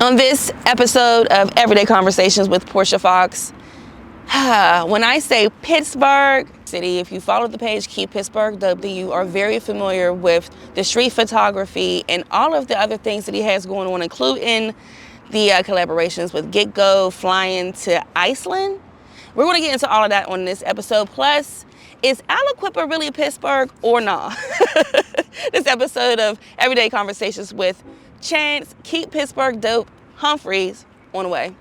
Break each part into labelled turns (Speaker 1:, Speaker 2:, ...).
Speaker 1: On this episode of Everyday Conversations with Portia Foxx, when I say Pittsburgh City, if you follow the page Keep Pittsburgh Dope, then you are very familiar with the street photography and all of the other things that he has going on, including the collaborations with Get Go, flying to Iceland. We're going to get into all of that on this episode. Plus, is Aliquippa really Pittsburgh or not? This episode of Everyday Conversations with Chance, Keep Pittsburgh Dope, Humphrey's on the way.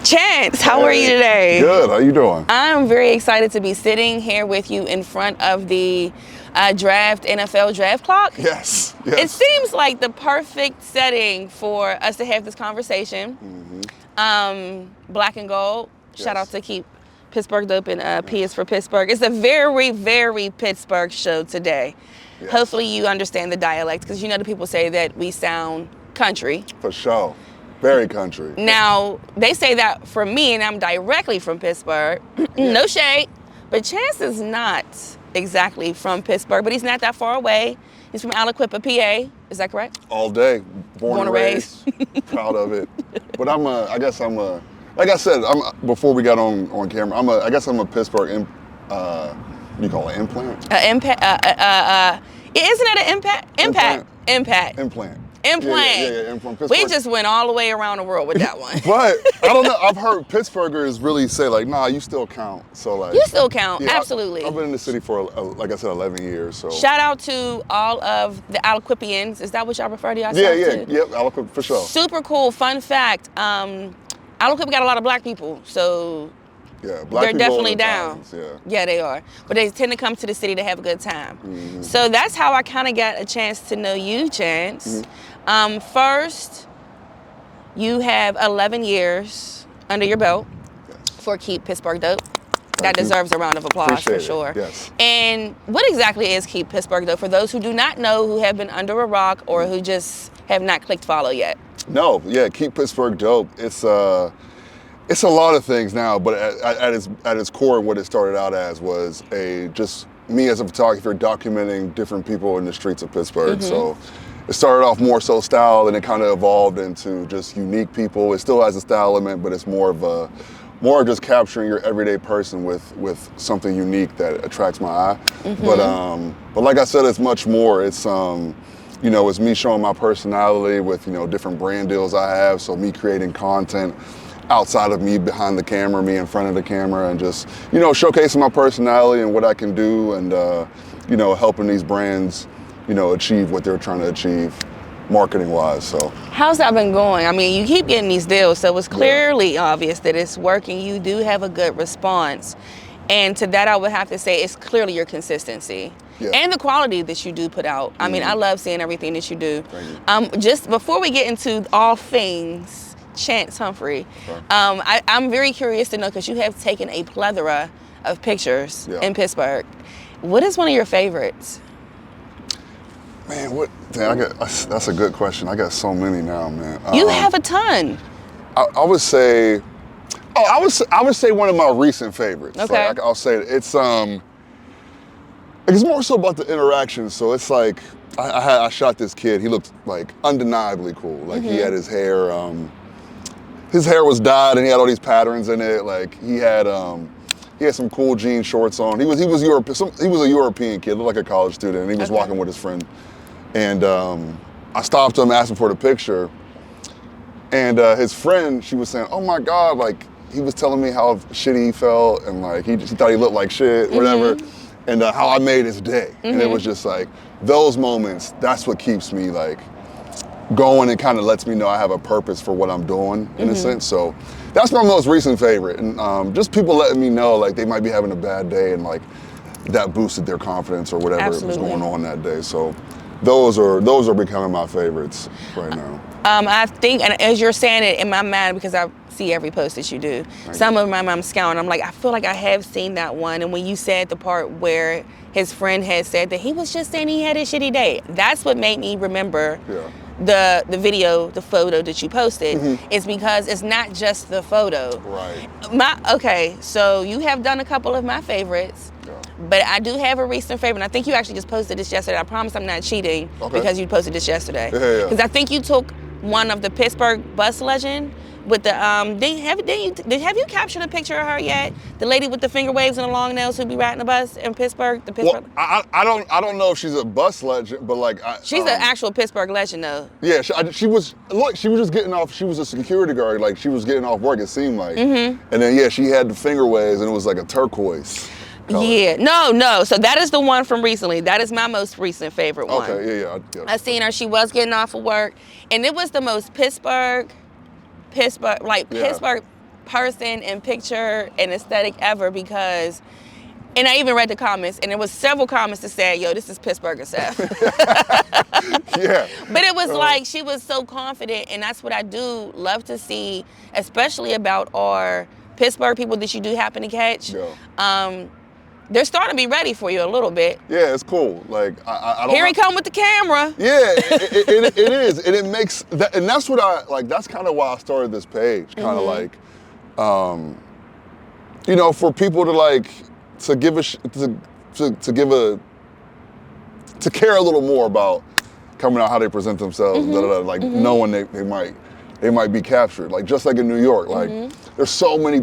Speaker 1: Chance, how are you today?
Speaker 2: Good, how you doing?
Speaker 1: I'm very excited to be sitting here with you in front of the NFL draft clock.
Speaker 2: Yes.
Speaker 1: It seems like the perfect setting for us to have this conversation. Black and gold, shout out to Keep Pittsburgh Dope, and P is for Pittsburgh. It's a very, very Pittsburgh show today.
Speaker 2: Yes.
Speaker 1: Hopefully you understand the dialect, because you know the people say that we sound country.
Speaker 2: For sure. Very country.
Speaker 1: Now, they say that for me, and I'm directly from Pittsburgh. No shade, but Chance is not exactly from Pittsburgh, but he's not that far away. He's from Aliquippa, PA. Is that correct?
Speaker 2: All day. Born and raised. Proud of it. But like I said, before we got on camera, I guess I'm a Pittsburgh, what do you call it, implant?
Speaker 1: Isn't it an impact? Impact.
Speaker 2: Implant.
Speaker 1: Yeah. We just went all the way around the world with that one.
Speaker 2: But I don't know. I've heard Pittsburghers really say like, "Nah, you still count." So like,
Speaker 1: you still count,
Speaker 2: yeah,
Speaker 1: absolutely.
Speaker 2: I've been in the city for, like I said, 11 years. So
Speaker 1: shout out to all of the Aliquippians. Is that what y'all refer to yourself to?
Speaker 2: Yep, Aliquippa for sure.
Speaker 1: Super cool. Fun fact: Aliquippa got a lot of black people, so.
Speaker 2: Yeah, black
Speaker 1: they're
Speaker 2: people
Speaker 1: definitely down.
Speaker 2: Yeah,
Speaker 1: they are. But they tend to come to the city to have a good time. So that's how I kind of got a chance to know you, Chance. First, you have 11 years under your belt for Keep Pittsburgh Dope. That deserves a round of applause for sure.
Speaker 2: Yes.
Speaker 1: And what exactly is Keep Pittsburgh Dope for those who do not know, who have been under a rock, or who just have not clicked follow yet?
Speaker 2: No, Keep Pittsburgh Dope. It's a lot of things now, but at its core, what it started out as was just me as a photographer documenting different people in the streets of Pittsburgh. So it started off more so style, and it kind of evolved into just unique people. It still has a style element, but it's more of just capturing your everyday person with something unique that attracts my eye. But like I said, it's much more. It's it's me showing my personality with different brand deals I have. So me creating content outside of me behind the camera, me in front of the camera, and just, showcasing my personality and what I can do, and, helping these brands, achieve what they're trying to achieve marketing-wise, so.
Speaker 1: How's that been going? I mean, you keep getting these deals, so it's clearly obvious that it's working. You do have a good response. And to that, I would have to say it's clearly your consistency. And the quality that you do put out. I mean, I love seeing everything that you do.
Speaker 2: Thank you.
Speaker 1: Just before we get into all things Chance Humphrey, I'm very curious to know, because you have taken a plethora of pictures in Pittsburgh. What is one of your favorites?
Speaker 2: Man, that's a good question. I got so many now, man.
Speaker 1: You have a ton.
Speaker 2: I would say, I would say one of my recent favorites.
Speaker 1: Okay.
Speaker 2: Like, I'll say it's more so about the interaction. So it's like I shot this kid. He looked like undeniably cool. Like he had his hair. His hair was dyed, and he had all these patterns in it. Like he had some cool jean shorts on. He was a European kid, looked like a college student, and he was walking with his friend. And I stopped him, asked him for the picture, and his friend, she was saying, "Oh my God!" Like he was telling me how shitty he felt, and like he thought he looked like shit, whatever, and how I made his day. And it was just like those moments. That's what keeps me like going and kind of lets me know I have a purpose for what I'm doing in a sense. So that's my most recent favorite. And just people letting me know like they might be having a bad day and like that boosted their confidence or whatever
Speaker 1: Absolutely.
Speaker 2: was going on that day. So those are becoming my favorites right now.
Speaker 1: I think, and as you're saying it in my mind, because I see every post that you do, some of them I'm scouting. I'm like, I feel like I have seen that one. And when you said the part where his friend had said that he was just saying he had a shitty day, that's what made me remember the video, the photo that you posted. Is because it's not just the photo.
Speaker 2: Right.
Speaker 1: Okay, so you have done a couple of my favorites. But I do have a recent favorite. And I think you actually just posted this yesterday. I promise I'm not cheating because you posted this yesterday. Because I think you took one of the Pittsburgh bus legend with the have you captured a picture of her yet? The lady with the finger waves and the long nails who be riding the bus in Pittsburgh. The Pittsburgh.
Speaker 2: Well, I don't know if she's a bus legend, but like
Speaker 1: she's an actual Pittsburgh legend though.
Speaker 2: Yeah, she was just getting off. She was a security guard. Like she was getting off work. It seemed like. And then she had the finger waves and it was like a turquoise color.
Speaker 1: Yeah, no. So that is the one from recently. That is my most recent favorite one.
Speaker 2: Okay, yeah.
Speaker 1: I seen her. She was getting off of work, and it was the most Pittsburgh person and picture and aesthetic ever because. And I even read the comments, and there was several comments that said, "Yo, this is Pittsburgh SF."
Speaker 2: Yeah.
Speaker 1: But it was like she was so confident, and that's what I do love to see, especially about our Pittsburgh people that you do happen to catch. They're starting to be ready for you a little bit.
Speaker 2: Yeah, it's cool. Like I don't.
Speaker 1: Here he come with the camera.
Speaker 2: Yeah, it is, and it makes that, and that's what I like. That's kind of why I started this page. Kind of like, for people to like to give to care a little more about coming out how they present themselves. Like knowing they might be captured. Like just like in New York, like there's so many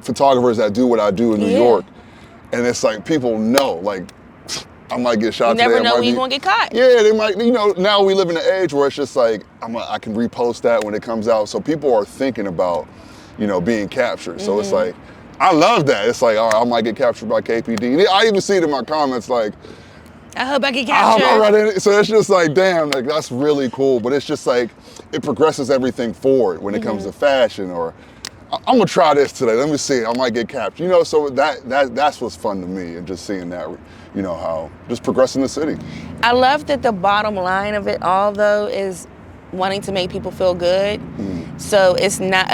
Speaker 2: photographers that do what I do in New York. And it's like people know, like I might get shot today.
Speaker 1: You never know when you're gonna get caught.
Speaker 2: Yeah, they might. Now we live in an age where it's just like I can repost that when it comes out. So people are thinking about, being captured. So it's like I love that. It's like, all right, I might get captured by KPD. I even see it in my comments like,
Speaker 1: I hope I get captured.
Speaker 2: All right. So it's just like, damn, like that's really cool. But it's just like it progresses everything forward when it comes to fashion or. I'm gonna try this today. Let me see. I might get captured. So that's what's fun to me, and just seeing that, how just progressing the city.
Speaker 1: I love that the bottom line of it all, though, is wanting to make people feel good. So it's not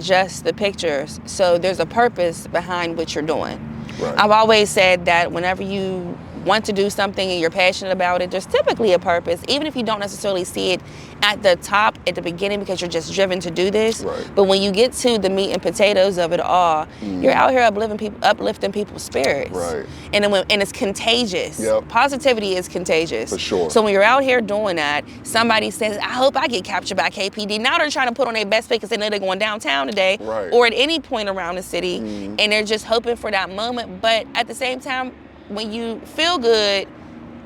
Speaker 1: just the pictures. So there's a purpose behind what you're doing.
Speaker 2: Right.
Speaker 1: I've always said that whenever you want to do something and you're passionate about it, there's typically a purpose, even if you don't necessarily see it at the top, at the beginning, because you're just driven to do this.
Speaker 2: Right.
Speaker 1: But when you get to the meat and potatoes of it all, you're out here uplifting people's spirits.
Speaker 2: Right.
Speaker 1: And it's contagious.
Speaker 2: Yep.
Speaker 1: Positivity is contagious.
Speaker 2: For sure.
Speaker 1: So when you're out here doing that, somebody says, I hope I get captured by KPD. Now they're trying to put on their best face because they know they're going downtown today,
Speaker 2: right,
Speaker 1: or at any point around the city, and they're just hoping for that moment. But at the same time, when you feel good,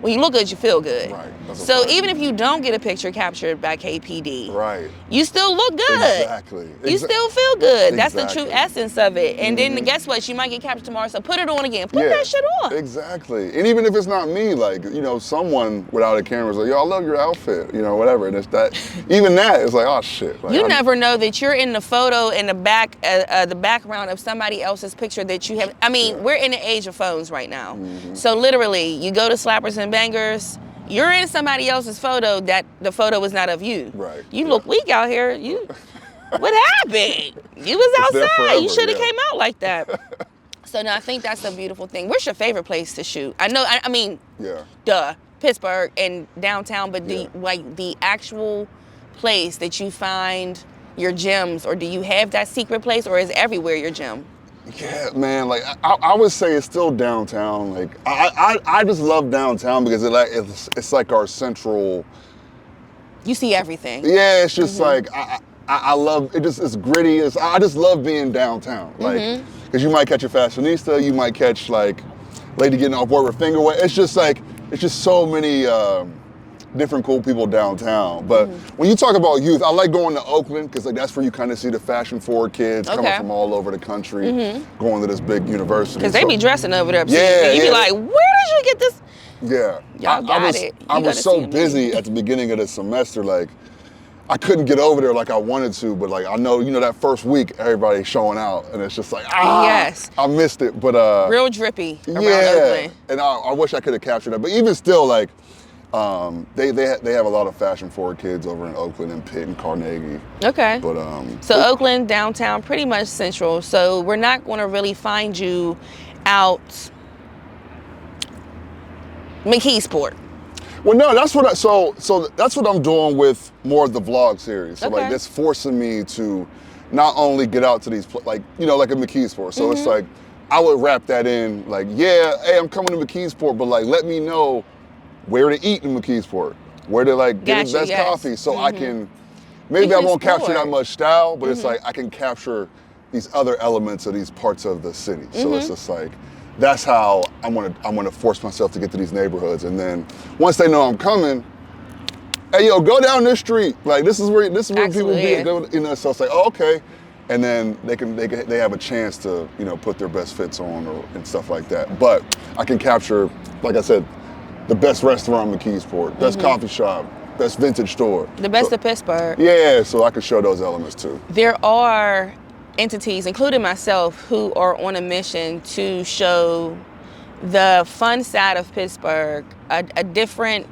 Speaker 1: when you look good, you feel good.
Speaker 2: Right.
Speaker 1: So even if you don't get a picture captured by KPD,
Speaker 2: right,
Speaker 1: you still look good.
Speaker 2: Exactly.
Speaker 1: You still feel good.
Speaker 2: Exactly.
Speaker 1: That's the true essence of it. And then guess what? You might get captured tomorrow, so put it on again. Put that shit on.
Speaker 2: Exactly. And even if it's not me, like, someone without a camera is like, yo, I love your outfit, whatever. And it's that, even that is like, oh shit. Like,
Speaker 1: you never know that you're in the photo in the background of somebody else's picture that you have. I mean, we're in the age of phones right now. So literally, you go to Slappers and Bangers, you're in somebody else's photo that the photo is not of you.
Speaker 2: Right.
Speaker 1: You look weak out here. What happened? You was outside.
Speaker 2: Forever,
Speaker 1: you should have came out like that. So no, I think that's a beautiful thing. Where's your favorite place to shoot? I mean, Pittsburgh and downtown, but the actual place that you find your gems, or do you have that secret place, or is everywhere your gem?
Speaker 2: Yeah, man. Like I would say it's still downtown. Like I just love downtown because it's like our central.
Speaker 1: You see everything.
Speaker 2: Yeah, it's just like I love it. It's gritty. I just love being downtown. Like because you might catch a fashionista, you might catch like lady getting off work with finger wave. It's just so many different cool people downtown. But when you talk about youth, I like going to Oakland because that's where you kind of see the fashion forward kids coming from all over the country, going to this big university.
Speaker 1: Because they be dressing over there.
Speaker 2: Yeah,
Speaker 1: you be like, where did you get this?
Speaker 2: Yeah.
Speaker 1: Y'all got it.
Speaker 2: I was so busy at the beginning of the semester, like I couldn't get over there like I wanted to, but like I know, that first week everybody's showing out, and it's just like
Speaker 1: Yes.
Speaker 2: I missed it. But
Speaker 1: real drippy around Oakland.
Speaker 2: And I wish I could have captured that. But even still, like they have a lot of fashion-forward kids over in Oakland and Pitt and Carnegie.
Speaker 1: Okay.
Speaker 2: But
Speaker 1: so Oakland downtown, pretty much central. So we're not going to really find you out McKeesport.
Speaker 2: Well, no, that's what so that's what I'm doing with more of the vlog series. So like that's forcing me to not only get out to these like a McKeesport. So it's like I would wrap that in like, yeah, hey, I'm coming to McKeesport, but like let me know where to eat in McKeesport, where to like get the best coffee, so I can maybe I won't capture that much style, but it's like I can capture these other elements of these parts of the city. So it's just like. That's how I'm gonna force myself to get to these neighborhoods, and then once they know I'm coming, hey yo, go down this street. Like this is where people be. Go, so it's like, oh, okay, and then they have a chance to put their best fits on and stuff like that. But I can capture, like I said, the best restaurant in McKeesport, best coffee shop, best vintage store,
Speaker 1: the best of Pittsburgh.
Speaker 2: Yeah, so I can show those elements too.
Speaker 1: There are entities, including myself, who are on a mission to show the fun side of Pittsburgh, a different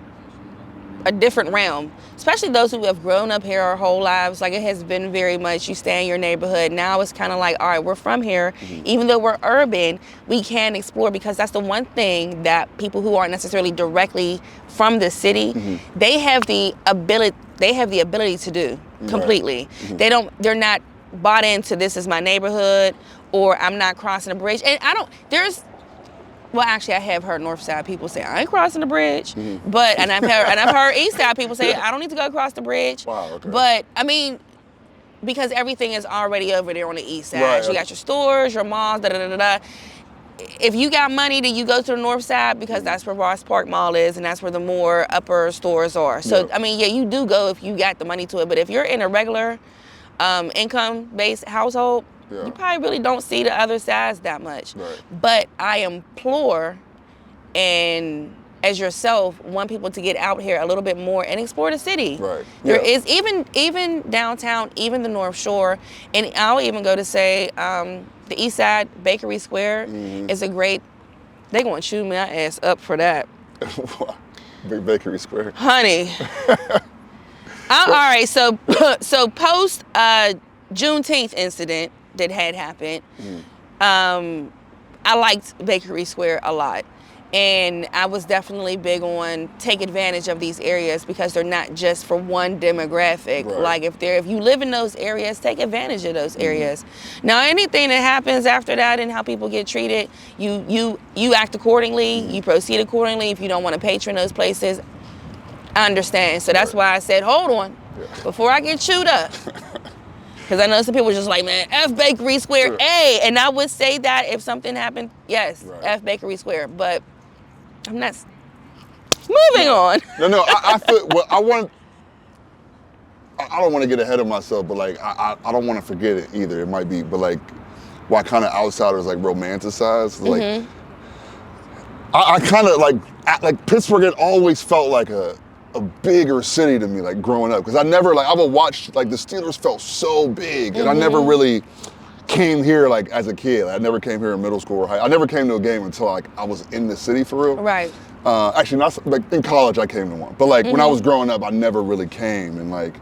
Speaker 1: realm, especially those who have grown up here our whole lives. Like it has been very much, you stay in your neighborhood. Now it's kind of like, all right, we're from here. Even though we're urban, we can explore, because that's the one thing that people who aren't necessarily directly from the city, they have the ability to do completely. They're not bought into this is my neighborhood, or I'm not crossing a bridge. And actually I have heard North Side people say I ain't crossing the bridge, but and I've heard East Side people say I don't need to go across the bridge.
Speaker 2: Wow, okay.
Speaker 1: But I mean, because everything is already over there on the East Side. Right, you got your stores, your malls, If you got money, then you go to the North Side, because that's where Ross Park Mall is, and that's where the more upper stores are. So I mean, yeah, you do go if you got the money to it. But if you're in a regular income-based household, you probably really don't see the other sides that much.
Speaker 2: Right.
Speaker 1: But I implore, and as yourself, want people to get out here a little bit more and explore the city.
Speaker 2: Right.
Speaker 1: There is even downtown, even the North Shore, and I'll even go to say the East Side Bakery Square is a great. They're gonna chew my ass up for that.
Speaker 2: Big Bakery Square,
Speaker 1: honey. All right, so post Juneteenth incident that had happened, I liked Bakery Square a lot, and I was definitely big on take advantage of these areas, because they're not just for one demographic. Like if you live in those areas, take advantage of those areas. Now anything that happens after that and how people get treated, you act accordingly, you proceed accordingly. If you don't want to patron those places, I understand. So that's why I said, hold on, before I get chewed up. Because I know some people are just like, man, F Bakery Square, A. And I would say that if something happened, yes, F Bakery Square. But I'm not. Moving on.
Speaker 2: No, I feel, well, I don't want to get ahead of myself, but like, I don't want to forget it either. It might be, but like, why kind of outsiders like romanticize? Like, I kind of like Pittsburgh had always felt like a bigger city to me, like growing up, because I never I would watch like the Steelers felt so big, and I never really came here like as a kid. I never came here in middle school or high. I never came to a game until like I was in the city for real.
Speaker 1: Right.
Speaker 2: Actually, not like in college I came to one, but like when I was growing up, I never really came, and like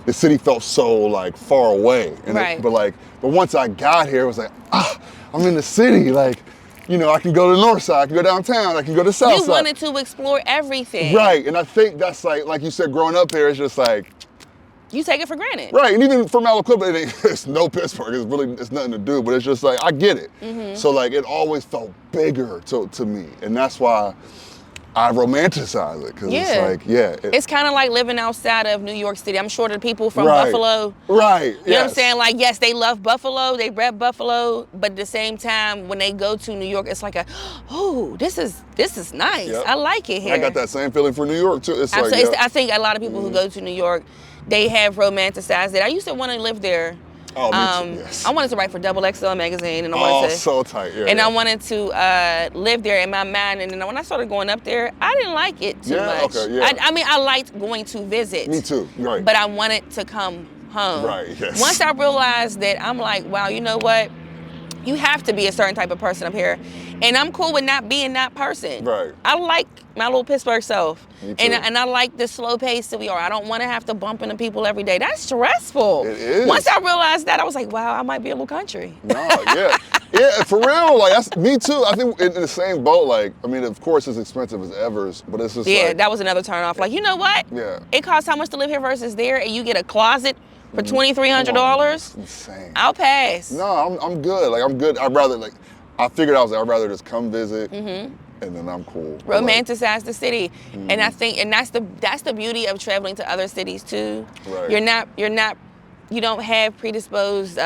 Speaker 2: the city felt so like far away. And but once I got here, it was like I'm in the city, like. I can go to the North Side, I can go downtown, I can go to the South Side.
Speaker 1: You wanted to explore everything.
Speaker 2: Right, and I think that's like you said, growing up here, it's just like...
Speaker 1: You take it for granted.
Speaker 2: Right, and even from Aliquippa, it's no Pittsburgh, it's nothing to do, but it's just like, I get it. So like, it always felt bigger to me, and that's why I romanticize it, because it's like,
Speaker 1: it's kind of like living outside of New York City. I'm sure the people from Buffalo.
Speaker 2: Right,
Speaker 1: You know what I'm saying? Like, yes, they love Buffalo, they rep Buffalo, but at the same time, when they go to New York, it's like this is nice. I like it here.
Speaker 2: I got that same feeling for New York, too. It's
Speaker 1: I think a lot of people who go to New York, they have romanticized it. I used to want to live there
Speaker 2: Oh, me too, yes.
Speaker 1: I wanted to write for Double XL magazine, and I
Speaker 2: Oh,
Speaker 1: wanted to,
Speaker 2: so tight. Yeah,
Speaker 1: and
Speaker 2: yeah.
Speaker 1: I wanted to live there in my mind. And then when I started going up there, I didn't like it too
Speaker 2: Yeah?
Speaker 1: much.
Speaker 2: Okay, yeah.
Speaker 1: I mean, I liked going to visit.
Speaker 2: Me too, right.
Speaker 1: But I wanted to come home.
Speaker 2: Right, yes.
Speaker 1: Once I realized that, I'm like, wow, you know what? You have to be a certain type of person up here. And I'm cool with not being that person.
Speaker 2: Right.
Speaker 1: I like my little Pittsburgh self.
Speaker 2: Me too.
Speaker 1: And I like the slow pace that we are. I don't want to have to bump into people every day. That's stressful.
Speaker 2: It is.
Speaker 1: Once I realized that, I was like, wow, I might be a little country.
Speaker 2: No, yeah. Yeah, for real. Like, that's me too. I think in the same boat, like, I mean, of course it's expensive as Evers, but it's just
Speaker 1: Yeah,
Speaker 2: like,
Speaker 1: that was another turn off. Like, you know what?
Speaker 2: Yeah.
Speaker 1: It costs how much to live here versus there, and you get a closet for
Speaker 2: Come on,
Speaker 1: $2,300?
Speaker 2: it's insane.
Speaker 1: I'll pass.
Speaker 2: No, I'm good. Like, I'm good. I'd rather, like, I figured I'd rather just come visit, and then I'm cool. But, like,
Speaker 1: Romanticize the city, and I think, and that's the beauty of traveling to other cities too.
Speaker 2: Right.
Speaker 1: You don't have predisposed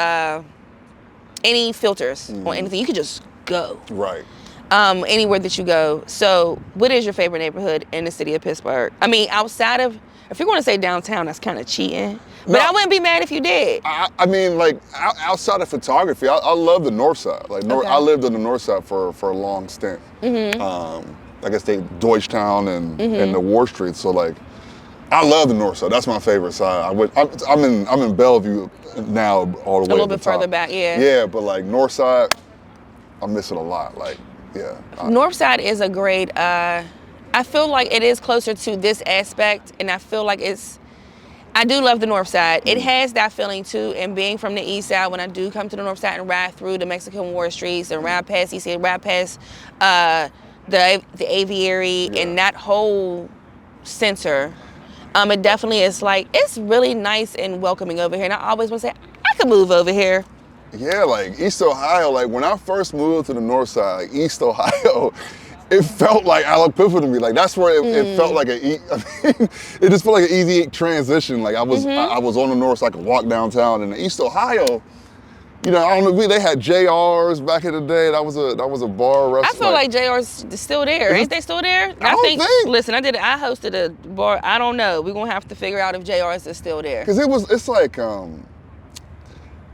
Speaker 1: any filters on anything. You could just go
Speaker 2: right.
Speaker 1: anywhere that you go. So, what is your favorite neighborhood in the city of Pittsburgh? I mean, outside of, if you're going to say downtown, that's kind of cheating. But
Speaker 2: No.
Speaker 1: I wouldn't be mad if you did.
Speaker 2: I mean, like, outside of photography, I love the north side. Like,
Speaker 1: Okay.
Speaker 2: I lived on the north side for a long stint. I guess Deutschtown and the War Street. So, like, I love the north side. That's my favorite side. I'm in Bellevue now, all the way
Speaker 1: A little
Speaker 2: to the
Speaker 1: bit further
Speaker 2: top.
Speaker 1: back, yeah.
Speaker 2: Yeah, but like north side, I miss it a lot. Like, yeah.
Speaker 1: North side is a great, I feel like it is closer to this aspect, and I feel like I do love the north side. It has that feeling too, and being from the east side, when I do come to the north side and ride through the Mexican War streets and ride past EC, ride past the aviary and that whole center, it definitely is like, it's really nice and welcoming over here. And I always want to say, I could move over here.
Speaker 2: Yeah, like East Ohio, like when I first moved to the north side, like East Ohio, it felt like Alec Piffer to me. Like that's where it felt like it just felt like an easy transition. Like I was on the north side, I could walk downtown, and East Ohio, you know, I don't know, they had JRs back in the day. That was a bar restaurant.
Speaker 1: I feel like JR's still there. Ain't they still there?
Speaker 2: I don't think.
Speaker 1: Listen, I hosted a bar. I don't know. We're gonna have to figure out if JR's is still there.
Speaker 2: Cause it's like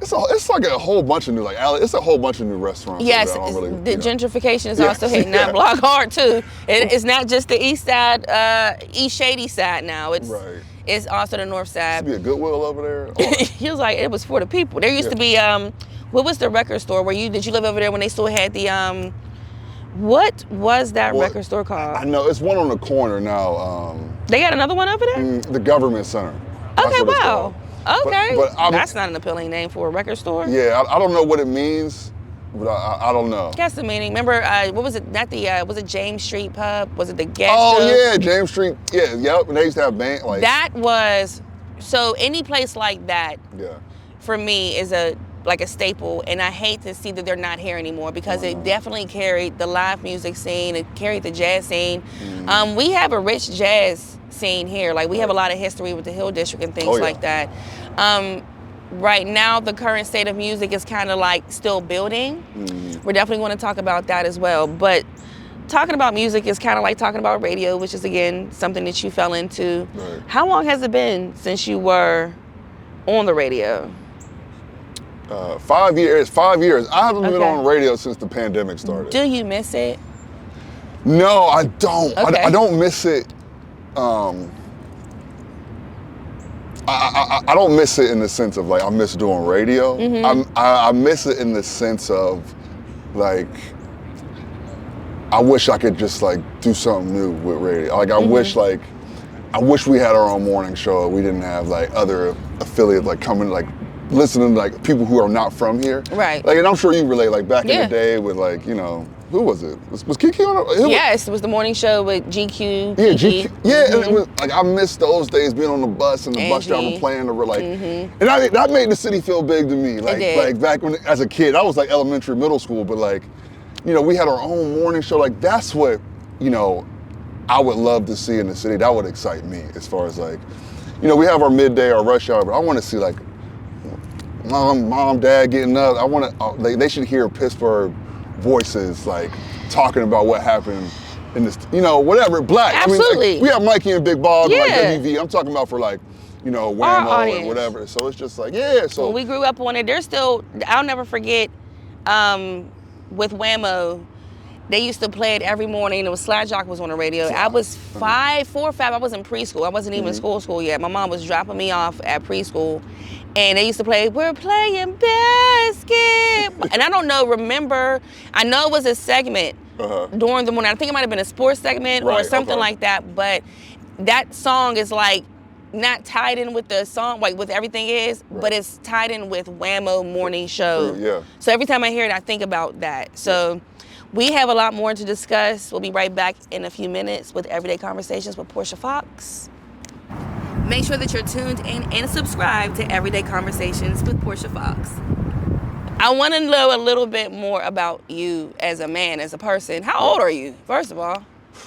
Speaker 2: it's like a whole bunch of new, like it's a whole bunch of new restaurants.
Speaker 1: Yes,
Speaker 2: that I don't really,
Speaker 1: the gentrification is
Speaker 2: Yes,
Speaker 1: also hitting that block hard too. It's not just the east side, East Shady side now. It's also the north side.
Speaker 2: Used to be a Goodwill over there.
Speaker 1: He was like, it was for the people. There used to be, what was the record store where did you live over there when they still had the, what was that record store called?
Speaker 2: I know, it's one on the corner now.
Speaker 1: They got another one over there?
Speaker 2: The Government Center. That's
Speaker 1: Okay,
Speaker 2: what it's
Speaker 1: wow.
Speaker 2: called.
Speaker 1: Okay.
Speaker 2: But
Speaker 1: that's not an appealing name for a record store.
Speaker 2: Yeah, I don't know what it means, but I don't know.
Speaker 1: Guess the meaning. Remember, what was it? Not the, was it James Street Pub? Was it the gas
Speaker 2: Oh
Speaker 1: show?
Speaker 2: yeah, James Street. Yeah, yep. And they used to have band like
Speaker 1: That was, so any place like that,
Speaker 2: yeah.
Speaker 1: for me, is like a staple, and I hate to see that they're not here anymore because it definitely carried the live music scene, it carried the jazz scene. We have a rich jazz scene here. Like we have a lot of history with the Hill District and things like that. Right now, the current state of music is kind of like still building. We're definitely going to talk about that as well. But talking about music is kind of like talking about radio, which is again something that you fell into.
Speaker 2: Right.
Speaker 1: How long has it been since you were on the radio?
Speaker 2: 5 years. 5 years. I haven't been on radio since the pandemic started.
Speaker 1: Do you miss it?
Speaker 2: No, I don't.
Speaker 1: Okay.
Speaker 2: I don't miss it. I don't miss it in the sense of like I miss doing radio. I miss it in the sense of like I wish I could just like do something new with radio. Like I wish we had our own morning show. We didn't have like other affiliates like coming like listening to like people who are not from here.
Speaker 1: Right.
Speaker 2: Like, and I'm sure you relate like back in the day with like, you know, who was it? Was Kiki on it?
Speaker 1: Yes, it was the morning show with GQ.
Speaker 2: Yeah,
Speaker 1: Kiki.
Speaker 2: and it was like I miss those days being on the bus and the bus driver playing the like, and that made the city feel big to me. Like, like back when as a kid, I was like elementary, middle school, but like, you know, we had our own morning show. Like that's what, you know, I would love to see in the city. That would excite me as far as like, you know, we have our midday, our rush hour, but I want to see like mom, dad getting up. I want to. They should hear Pittsburgh voices like talking about what happened in this, you know, whatever, black.
Speaker 1: Absolutely.
Speaker 2: I mean, like, we have Mikey and Big Bob and like
Speaker 1: Yeah.
Speaker 2: WV. I'm talking about for like, you know,
Speaker 1: Our
Speaker 2: Whammo
Speaker 1: audience.
Speaker 2: and whatever. So it's just like, yeah. So
Speaker 1: when we grew up on it, there's still, I'll never forget, with Whammo, they used to play it every morning. It was Slide Jock was on the radio. I was 4 or 5. I was in preschool. I wasn't even in school yet. My mom was dropping me off at preschool. And they used to play, we're playing basket. And I don't know, I know it was a segment during the morning. I think it might have been a sports segment or something like that. But that song is like not tied in with the song, like with everything is, but it's tied in with Whammo morning show.
Speaker 2: Yeah.
Speaker 1: So every time I hear it, I think about that. So we have a lot more to discuss. We'll be right back in a few minutes with Everyday Conversations with Portia Foxx. Make sure that you're tuned in and subscribe to Everyday Conversations with Portia Foxx. I want to know a little bit more about you as a man, as a person. How old are you, first of all?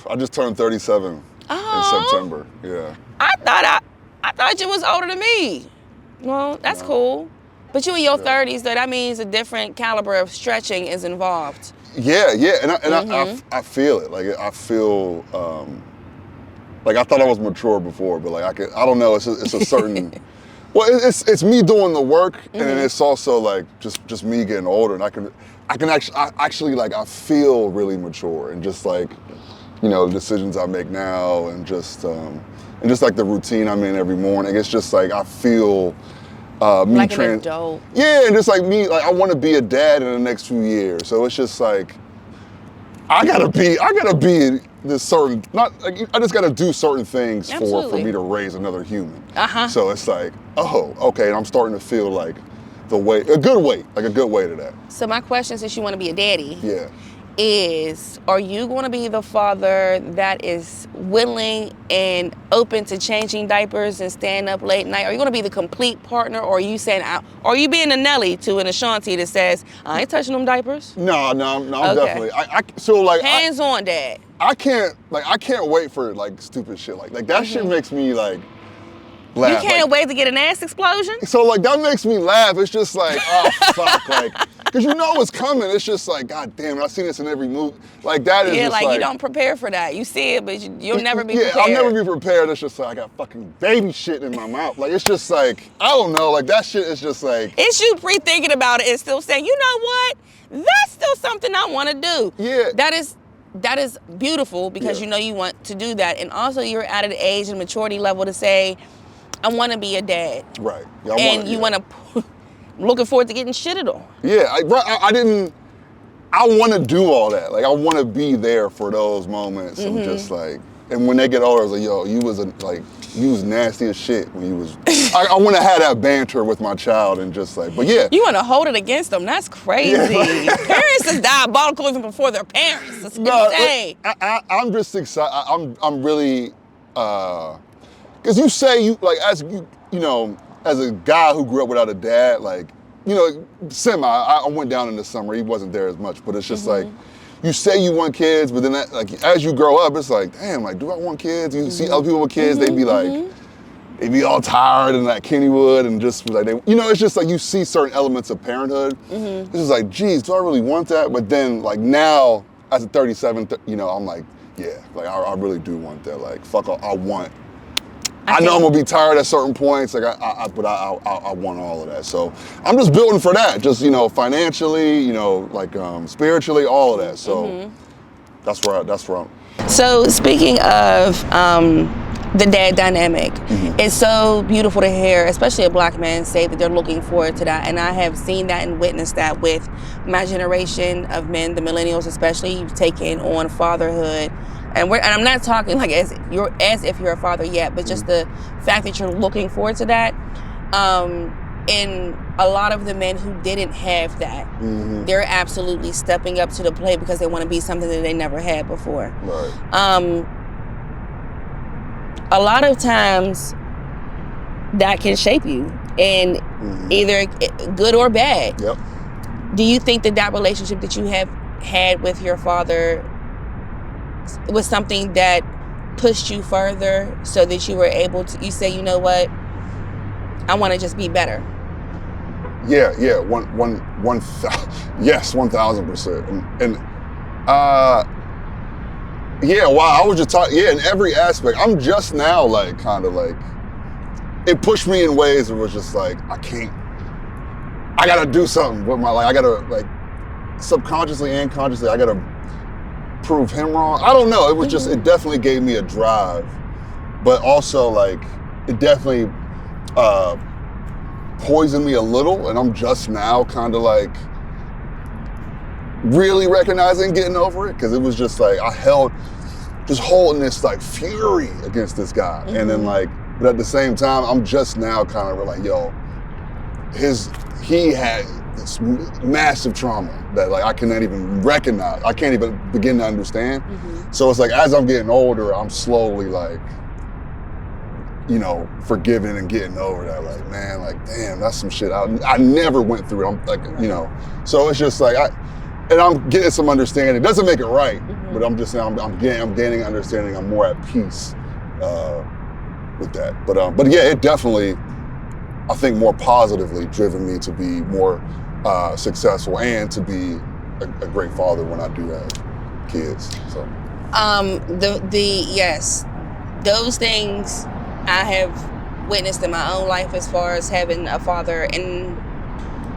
Speaker 2: I just turned 37 in September. Yeah.
Speaker 1: I thought you was older than me. Well, that's cool. But you in your 30s, though, that means a different caliber of stretching is involved.
Speaker 2: Yeah, and I feel it. Like I feel, like I thought I was mature before, but like I don't know. It's a certain. Well, it's me doing the work, and then it's also like just me getting older, and I can actually like I feel really mature, and just like, you know, the decisions I make now, and just like the routine I'm in every morning. It's just like I feel. Me
Speaker 1: like an adult.
Speaker 2: Yeah, and just like me, like I want to be a dad in the next few years. So it's just like I gotta be this certain, not like I just gotta do certain things for me to raise another human. So it's like, oh, okay, and I'm starting to feel like a good way to that.
Speaker 1: So my question, since you want to be a daddy,
Speaker 2: is
Speaker 1: are you going to be the father that is willing and open to changing diapers and staying up late night? Are you going to be the complete partner, or are you saying, are you being a Nelly to an Ashanti that says, I ain't touching them diapers?
Speaker 2: No, I'm definitely. So like
Speaker 1: hands on, Dad.
Speaker 2: I can't wait for like stupid shit like that. Shit makes me like laugh.
Speaker 1: You can't wait to get an ass explosion?
Speaker 2: So like that makes me laugh. It's just like, oh fuck, like, cause you know it's coming. It's just like, God damn it, I've seen this in every movie. Like that is just
Speaker 1: like you don't prepare for that. You see it, but you'll never be prepared.
Speaker 2: I'll never be prepared. It's just like I got fucking baby shit in my mouth. Like it's just like, I don't know, like that shit is just like.
Speaker 1: It's you rethinking about it and still saying, you know what? That's still something I want to do.
Speaker 2: Yeah.
Speaker 1: That is beautiful, because you know you want to do that. And also you're at an age and maturity level to say, I want to be a dad.
Speaker 2: Right.
Speaker 1: Yeah, you want to, looking forward to getting shitted on.
Speaker 2: Yeah, I want to do all that. Like, I want to be there for those moments. I'm just like, and when they get older, I was like, yo, you was nasty as shit when you was, I want to have that banter with my child and just like, but yeah.
Speaker 1: You want to hold it against them. That's crazy. Yeah. Parents is diabolical even before their parents. It's insane.
Speaker 2: I'm just excited. I'm really, because you say as a guy who grew up without a dad, like, you know, I went down in the summer. He wasn't there as much, but it's just like, you say you want kids, but then that, like, as you grow up, it's like, damn, like, do I want kids? You see other people with kids, they be like, they be all tired and like Kennywood and just like, it's just like you see certain elements of parenthood. It's just like, geez, do I really want that? But then like now, as a 37, I'm like, yeah, like I really do want that. Like, fuck, I know I'm gonna be tired at certain points, like but I want all of that. So I'm just building for that, just financially, like spiritually, all of that. So that's where I'm.
Speaker 1: So speaking of the dad dynamic, it's so beautiful to hear, especially a Black man say that they're looking forward to that. And I have seen that and witnessed that with my generation of men, the millennials especially. You've taken on fatherhood. And I'm not talking like as if you're a father yet, but just the fact that you're looking forward to that. And a lot of the men who didn't have that, they're absolutely stepping up to the plate because they want to be something that they never had before.
Speaker 2: Right.
Speaker 1: A lot of times that can shape you in either good or bad.
Speaker 2: Yep.
Speaker 1: Do you think that relationship that you have had with your father was something that pushed you further so that you were able to, you say, you know what, I want to just be better?
Speaker 2: Yeah, yes, 1,000%. And yeah, wow, I was just talking, in every aspect. I'm just now like kind of like it pushed me in ways that was just like, I gotta do something with my life. I gotta, like, subconsciously and consciously, I gotta prove him wrong. I don't know. It was just, it definitely gave me a drive, but also, like, it definitely poisoned me a little, and I'm just now kind of like really recognizing getting over it, because it was just like just holding this like fury against this guy, and then like, but at the same time, I'm just now kind of like, yo, he had this massive trauma that like I cannot even recognize. I can't even begin to understand. So it's like, as I'm getting older, I'm slowly like, you know, forgiving and getting over that. Like, man, like, damn, that's some shit I never went through. I'm like, you know, so it's just like, I'm getting some understanding. It doesn't make it right, but I'm just saying, I'm gaining understanding. I'm more at peace with that. But yeah, it definitely, I think, more positively driven me to be more successful and to be a great father when I do have kids. So,
Speaker 1: yes, those things I have witnessed in my own life, as far as having a father and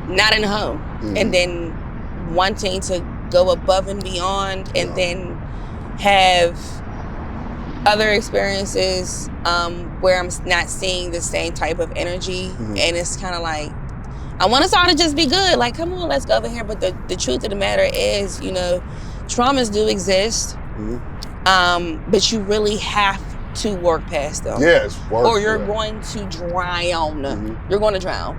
Speaker 1: not in the home, and then wanting to go above and beyond, and then have other experiences where I'm not seeing the same type of energy, and it's kind of like, I want us all to just be good. Like, come on, let's go over here. But the truth of the matter is, you know, traumas do exist, but you really have to work past them.
Speaker 2: Yes,
Speaker 1: or you're going to drown. You're going to drown.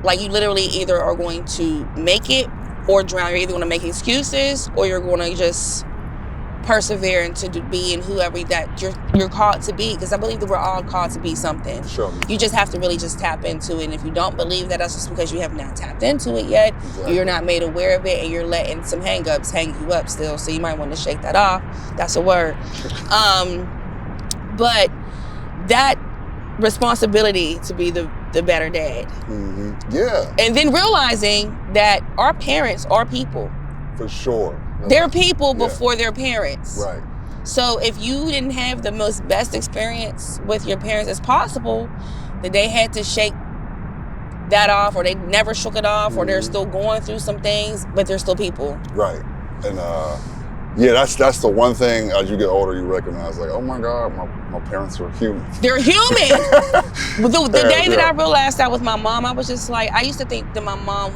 Speaker 1: Like, you literally either are going to make it or drown. You're either going to make excuses, or you're going to just persevere into being whoever that you're called to be. Because I believe that we're all called to be something.
Speaker 2: Sure.
Speaker 1: You just have to really just tap into it. And if you don't believe that, that's just because you have not tapped into it yet. Exactly. You're not made aware of it, and you're letting some hang-ups hang you up still. So you might want to shake that off. That's a word. But that responsibility to be the better dad.
Speaker 2: Yeah.
Speaker 1: And then realizing that our parents are people.
Speaker 2: For sure.
Speaker 1: They're people before they're parents.
Speaker 2: Right.
Speaker 1: So if you didn't have the most best experience with your parents as possible, that they had to shake that off, or they never shook it off, or they're still going through some things, but they're still people.
Speaker 2: Right. And yeah, that's the one thing, as you get older, you recognize, like, oh my God, my parents are human. They're human.
Speaker 1: the day that I realized that with my mom, I was just like, I used to think that my mom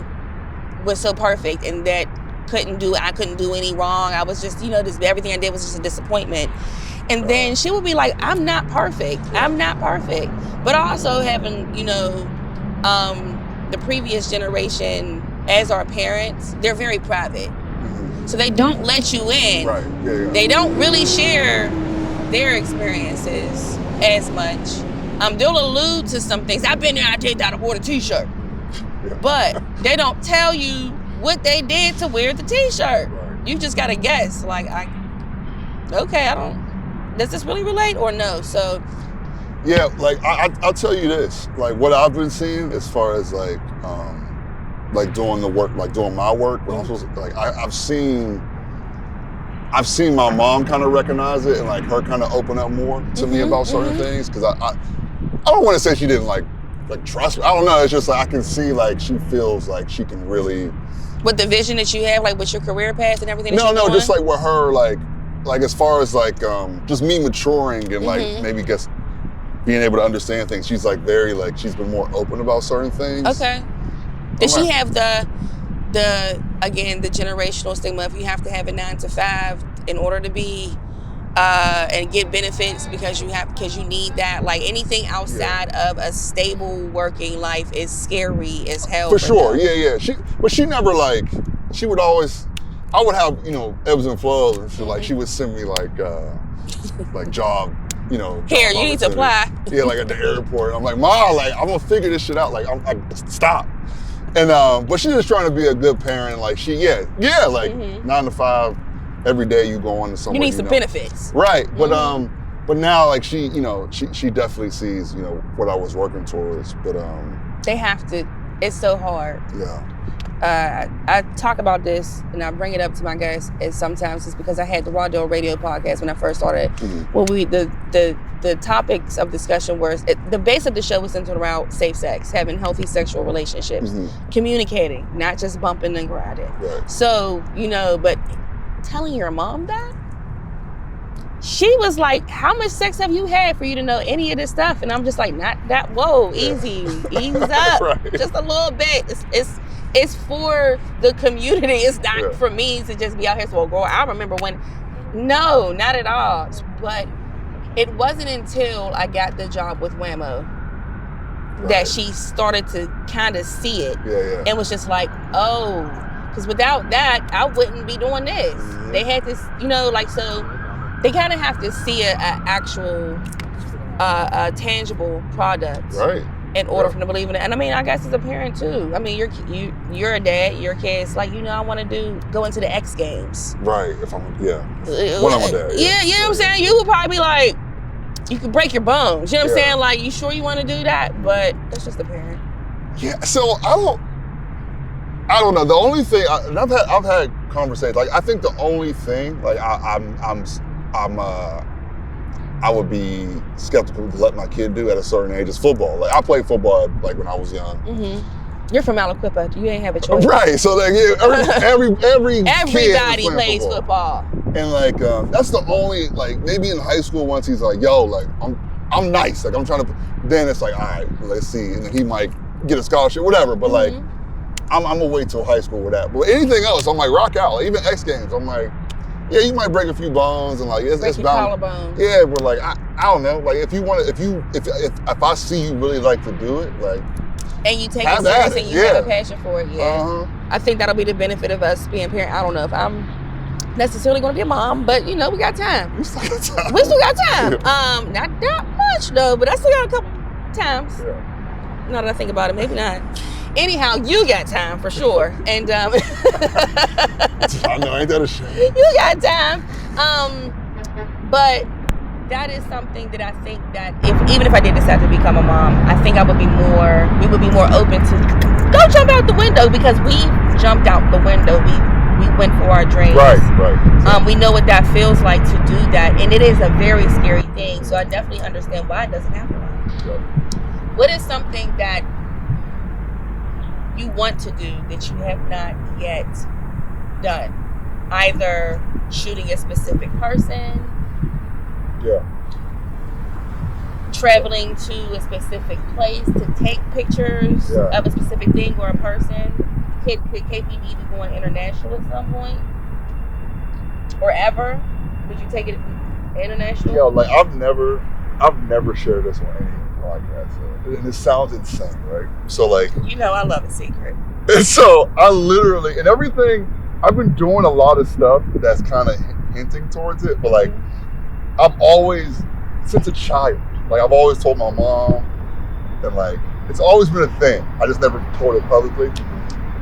Speaker 1: was so perfect and that I couldn't do any wrong. I was just, you know, everything I did was just a disappointment. And then she would be like, I'm not perfect. I'm not perfect. But also having, you know, the previous generation as our parents, they're very private. So they don't let you in.
Speaker 2: Right. Yeah.
Speaker 1: They don't really share their experiences as much. They'll allude to some things. I've been there, I did that, I wore the t-shirt. But they don't tell you what they did to wear the t-shirt. Right. You just gotta guess. Like, does this really relate or no? So
Speaker 2: yeah, like I'll tell you this, like what I've been seeing as far as like doing the work, like doing my work, but also like I've seen my mom kind of recognize it, and like her kind of open up more to me about certain things, because I don't want to say she didn't like trust me. I don't know. It's just like I can see like she feels like she can really.
Speaker 1: With the vision that you have, like with your career path and everything.
Speaker 2: No, just like with her, like as far as like just me maturing and like maybe just being able to understand things. She's like very like she's been more open about certain things.
Speaker 1: Okay. Does she have the generational stigma if you have to have a 9 to 5 in order to be and get benefits because you need that? Like anything outside of a stable working life is scary as hell.
Speaker 2: For sure, yeah. She never like, she would always, I would have, you know, ebbs and flows, and she like she would send me like job, you know.
Speaker 1: Here, you need to apply.
Speaker 2: Yeah, like at the airport. I'm like, Ma, like I'm gonna figure this shit out. Like stop. And but she's just trying to be a good parent. Like like 9 to 5. Every day you go on to somewhere.
Speaker 1: You need some benefits.
Speaker 2: Right. But now like she, you know, she definitely sees, you know, what I was working towards. But
Speaker 1: they have to. It's so hard.
Speaker 2: Yeah.
Speaker 1: I talk about this and I bring it up to my guests, and sometimes it's because I had the Raw Deal Radio podcast when I first started. When the topics of discussion were, the base of the show was centered around safe sex, having healthy sexual relationships, communicating, not just bumping and grinding.
Speaker 2: Right.
Speaker 1: So, but telling your mom that, she was like, how much sex have you had for you to know any of this stuff? And I'm just like, not that, whoa, easy, ease up,
Speaker 2: Right.
Speaker 1: just a little bit. It's for the community. It's not for me to just be out here. So, girl, I remember when, no, not at all. But it wasn't until I got the job with Whammo that she started to kind of see it. And was just like, oh, because without that, I wouldn't be doing this. They had this, so they kind of have to see an actual, tangible product.
Speaker 2: Right.
Speaker 1: In order for them to believe in it. And I mean, I guess as a parent too. I mean, you're a dad, your kid's like, I want to go into the X Games.
Speaker 2: Right. If I'm, when I'm a dad.
Speaker 1: Yeah, you know what I'm saying? You would probably be like, you could break your bones. You know what I'm saying? Like, you sure you want to do that? But that's just a parent.
Speaker 2: Yeah. So I don't know. The only thing, I've had conversations. Like, I think the only thing, like, I would be skeptical to let my kid do at a certain age is football. Like, I played football like when I was young.
Speaker 1: You're from Aliquippa. You ain't have a choice.
Speaker 2: Right. So like
Speaker 1: everybody plays football.
Speaker 2: And like that's the only, like, maybe in high school once he's like, yo, like I'm nice. Like I'm trying to. Then it's like, all right, let's see. And then he might get a scholarship, whatever. But like, I'm gonna wait till high school with that. But anything else, I'm like, rock out. Like, even X Games, I'm like, yeah, you might break a few bones and like it's bound.
Speaker 1: Collarbones.
Speaker 2: Yeah, but like I don't know. Like if I see you really like to do it, like,
Speaker 1: and you take it serious and you have a passion for it, I think that'll be the benefit of us being parents. I don't know if I'm necessarily going to be a mom, but we got time. We still got time. Not that much though, but I still got a couple times. Now that I think about it, maybe not. Anyhow, you got time for sure. And
Speaker 2: I know, ain't that a shame?
Speaker 1: You got time. But that is something that I think that even if I did decide to become a mom, I think we would be more open to go jump out the window, because we jumped out the window. We went for our dreams. Right. We know what that feels like to do that, and it is a very scary thing. So I definitely understand why it doesn't happen. What is something that you want to do that you have not yet done? Either shooting a specific person, traveling to a specific place to take pictures of a specific thing or a person. Could KPD be going international at some point? Or ever? Would you take it international?
Speaker 2: Yo, like I've never shared this on any podcast. And it sounds insane, right? So like,
Speaker 1: I love a secret.
Speaker 2: And so I literally, and everything, I've been doing a lot of stuff that's kind of hinting towards it, but like, I've always, since a child, like I've always told my mom, and like, it's always been a thing. I just never told it publicly.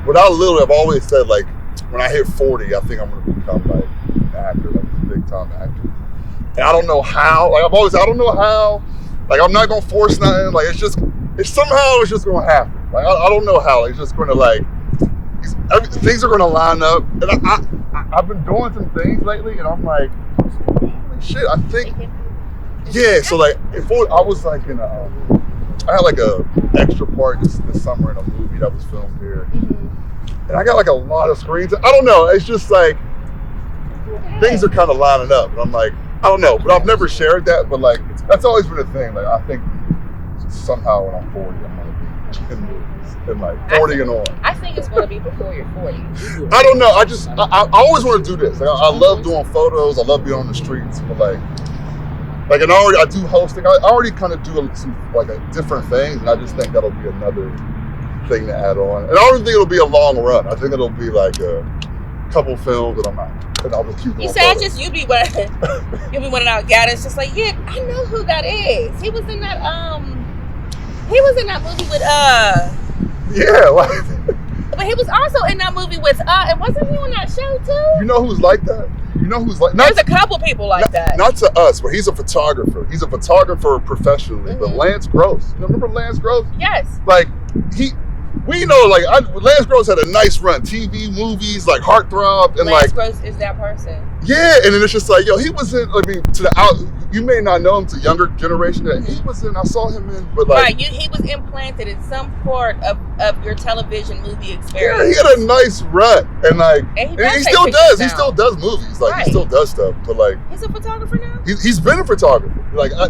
Speaker 2: But I've always said, like, when I hit 40, I think I'm going to become like an actor, like a big time actor. And I don't know how, like I don't know how, like I'm not going to force nothing. Like it's just going to happen. Like I don't know how. It's just going to like, things are going to line up. And I've been doing some things lately, and I'm like, holy shit! I think, So like, I was like in I had like a extra part this summer in a movie that was filmed here, and I got like a lot of screens. I don't know. It's just like things are kind of lining up, and I'm like, I don't know. But I've never shared that. But like, that's always been a thing. Like I think somehow when I'm 40, I'm gonna be in movies, and like 40 and on.
Speaker 1: I think it's gonna be before you're 40.
Speaker 2: I don't know. I always want to do this. Like, I love doing photos. I love being on the streets. But like, and I do hosting. I already kind of do some like different things, and I just think that'll be another thing to add on. And I don't think it'll be a long run. I think it'll be like a couple films that I'm out, and I'll just keep.
Speaker 1: You said you'll be one of our guys. It's just like, yeah, I know who that is. He was in that movie with
Speaker 2: Yeah, like.
Speaker 1: But he was also in that movie with and wasn't he on that show too?
Speaker 2: You know who's like that?
Speaker 1: There's a couple people like that.
Speaker 2: Not to us, but he's a photographer. He's a photographer professionally. But Lance Gross, you remember Lance Gross?
Speaker 1: Yes.
Speaker 2: Like we know, like, Lance Gross had a nice run. TV, movies, like Heartthrob, and
Speaker 1: Lance Gross is that person.
Speaker 2: Yeah, and then it's just like, yo, he was in, you may not know him to younger generation that he was in, I saw him in, but like.
Speaker 1: Right, he was implanted in some part of your television movie experience.
Speaker 2: Yeah, he had a nice run, and like, and he still does. He still does movies, like he still does stuff. But like,
Speaker 1: he's a photographer now.
Speaker 2: He's been a photographer. Like I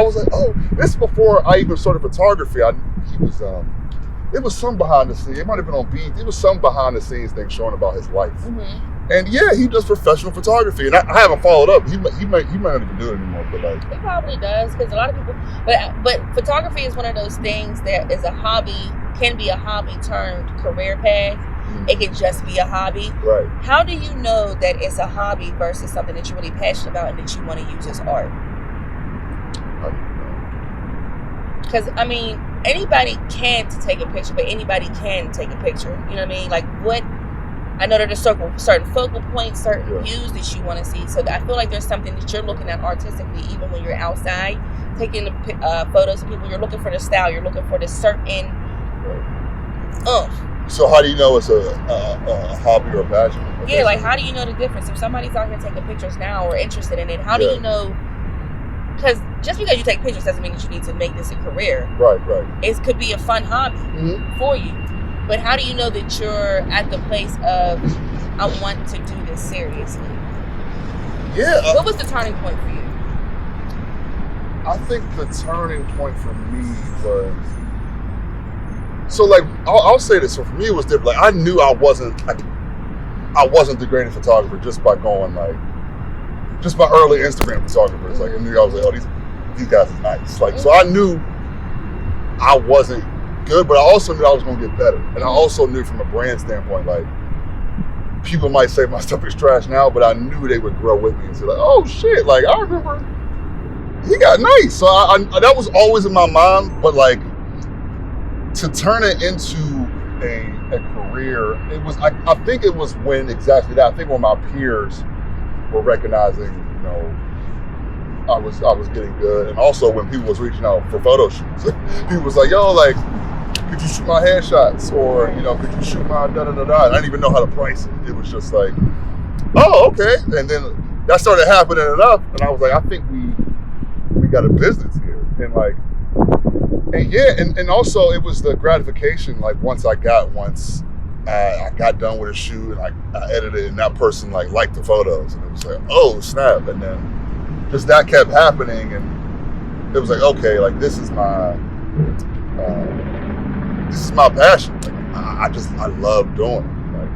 Speaker 2: was like, oh, this is before I even started photography. It was some behind the scenes. It might have been on Beat. It was some behind the scenes thing showing about his life. Mm-hmm. And yeah, he does professional photography, and I haven't followed up. He might not even do it anymore, but like
Speaker 1: he probably does because a lot of people. But photography is one of those things that is a hobby, can be a hobby turned career path. Mm-hmm. It can just be a hobby.
Speaker 2: Right.
Speaker 1: How do you know that it's a hobby versus something that you're really passionate about and that you want to use as art? Because I mean, anybody can't take a picture, but anybody can take a picture. You know what I mean? Like what? I know there's certain focal points, certain views that you want to see. So I feel like there's something that you're looking at artistically, even when you're outside taking photos of people. You're looking for the style. You're looking for the certain.
Speaker 2: So how do you know it's a hobby or a passion?
Speaker 1: Yeah, like how do you know the difference? If somebody's out here taking pictures now or interested in it, how do you know? Because just because you take pictures doesn't mean that you need to make this a career.
Speaker 2: Right.
Speaker 1: It could be a fun hobby for you. But how do you know that you're at the place of, I want to do this seriously?
Speaker 2: Yeah.
Speaker 1: What was the turning point for you?
Speaker 2: I think the turning point for me was, so like, I'll say this. So for me, it was different. Like I knew I wasn't the greatest photographer just by going just by early Instagram photographers. Like I knew I was like, oh, these guys are nice. Like, so I knew I wasn't good, but I also knew I was going to get better. And I also knew from a brand standpoint, like, people might say my stuff is trash now, but I knew they would grow with me and say like, oh shit, like I remember he got nice. So I that was always in my mind, but like to turn it into a career, it was, I think it was when exactly that, I think when my peers were recognizing, you know, I was getting good. And also when people was reaching out for photo shoots, people was like, yo, like, could you shoot my headshots? Or, you know, could you shoot my da-da-da-da? I didn't even know how to price it. It was just like, oh, okay. And then that started happening enough. And I was like, I think we got a business here. And like, and yeah, and also it was the gratification, like once I got done with a shoot and I edited it and that person like liked the photos. And it was like, oh, snap. And then just that kept happening. And it was like, okay, like this is my passion. Like I love doing it. Like,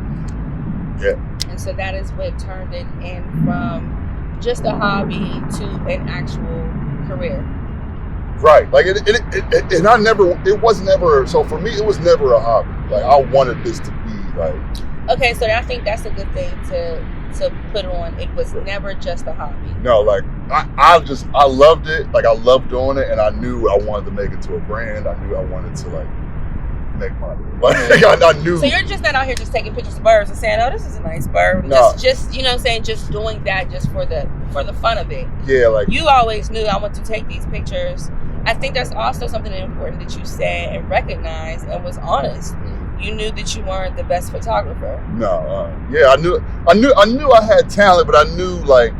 Speaker 2: yeah.
Speaker 1: And so that is what turned it in from just a hobby to an actual career.
Speaker 2: Right. Like it was never, so for me, it was never a hobby. Like I wanted this to be like.
Speaker 1: Okay, so I think that's a good thing to put on. It was never just a hobby.
Speaker 2: No, like I loved it. Like I loved doing it, and I knew I wanted to make it to a brand. I knew I wanted to like make money. Like I knew.
Speaker 1: So you're just not out here just taking pictures of birds and saying, "Oh, this is a nice bird."
Speaker 2: No.
Speaker 1: Just you know what I'm saying, just doing that just for the fun of it.
Speaker 2: Yeah, like
Speaker 1: you always knew I want to take these pictures. I think that's also something important that you said and recognized and was honest. You knew that you weren't the best photographer.
Speaker 2: No, yeah, I knew I had talent, but I knew like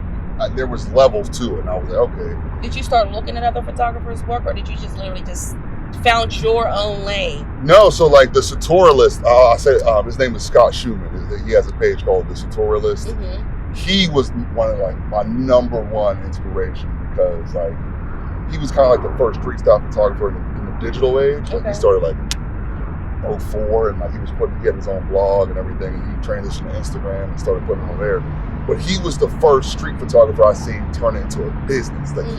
Speaker 2: there was levels to it, and I was like, okay.
Speaker 1: Did you start looking at other photographers' work, or did you just literally just found your own lane?
Speaker 2: No, so like the Sartorialist, I said his name is Scott Schumann. He has a page called the Sartorialist. Mm-hmm. He was one of like my number one inspiration because like he was kind of like the first street style photographer in the digital age. Like he started like 2004, and like he had his own blog and everything, and he transitioned to Instagram and started putting it on there. But he was the first street photographer I seen turn it into a business. Like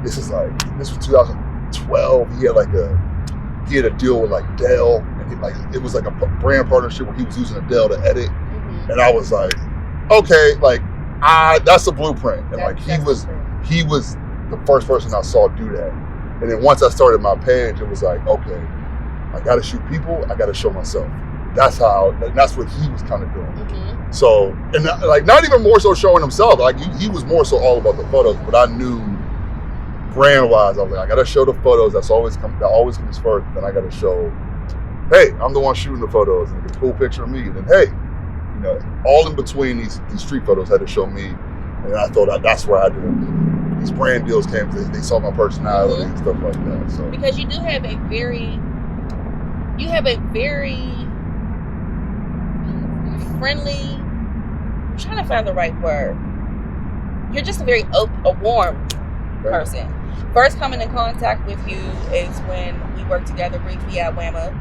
Speaker 2: this was 2012. He had a deal with like Dell, and it was like a brand partnership where he was using a Dell to edit, and I was like, okay, like that's a blueprint, and like he was the first person I saw do that. And then once I started my page, it was like, okay, I got to shoot people. I got to show myself. That's what he was kind of doing. Mm-hmm. So, and like not even more so showing himself. Like he was more so all about the photos. But I knew brand wise, I was like, I got to show the photos. That always comes first. Then I got to show hey, I'm the one shooting the photos, and get a cool picture of me. And then, hey, you know, all in between these street photos had to show me. And I thought that's where I had to, these brand deals came. They saw my personality and stuff like that. So
Speaker 1: because you have a very friendly. I'm trying to find the right word. You're just a very warm person. First coming in contact with you is when we worked together briefly at Whammo.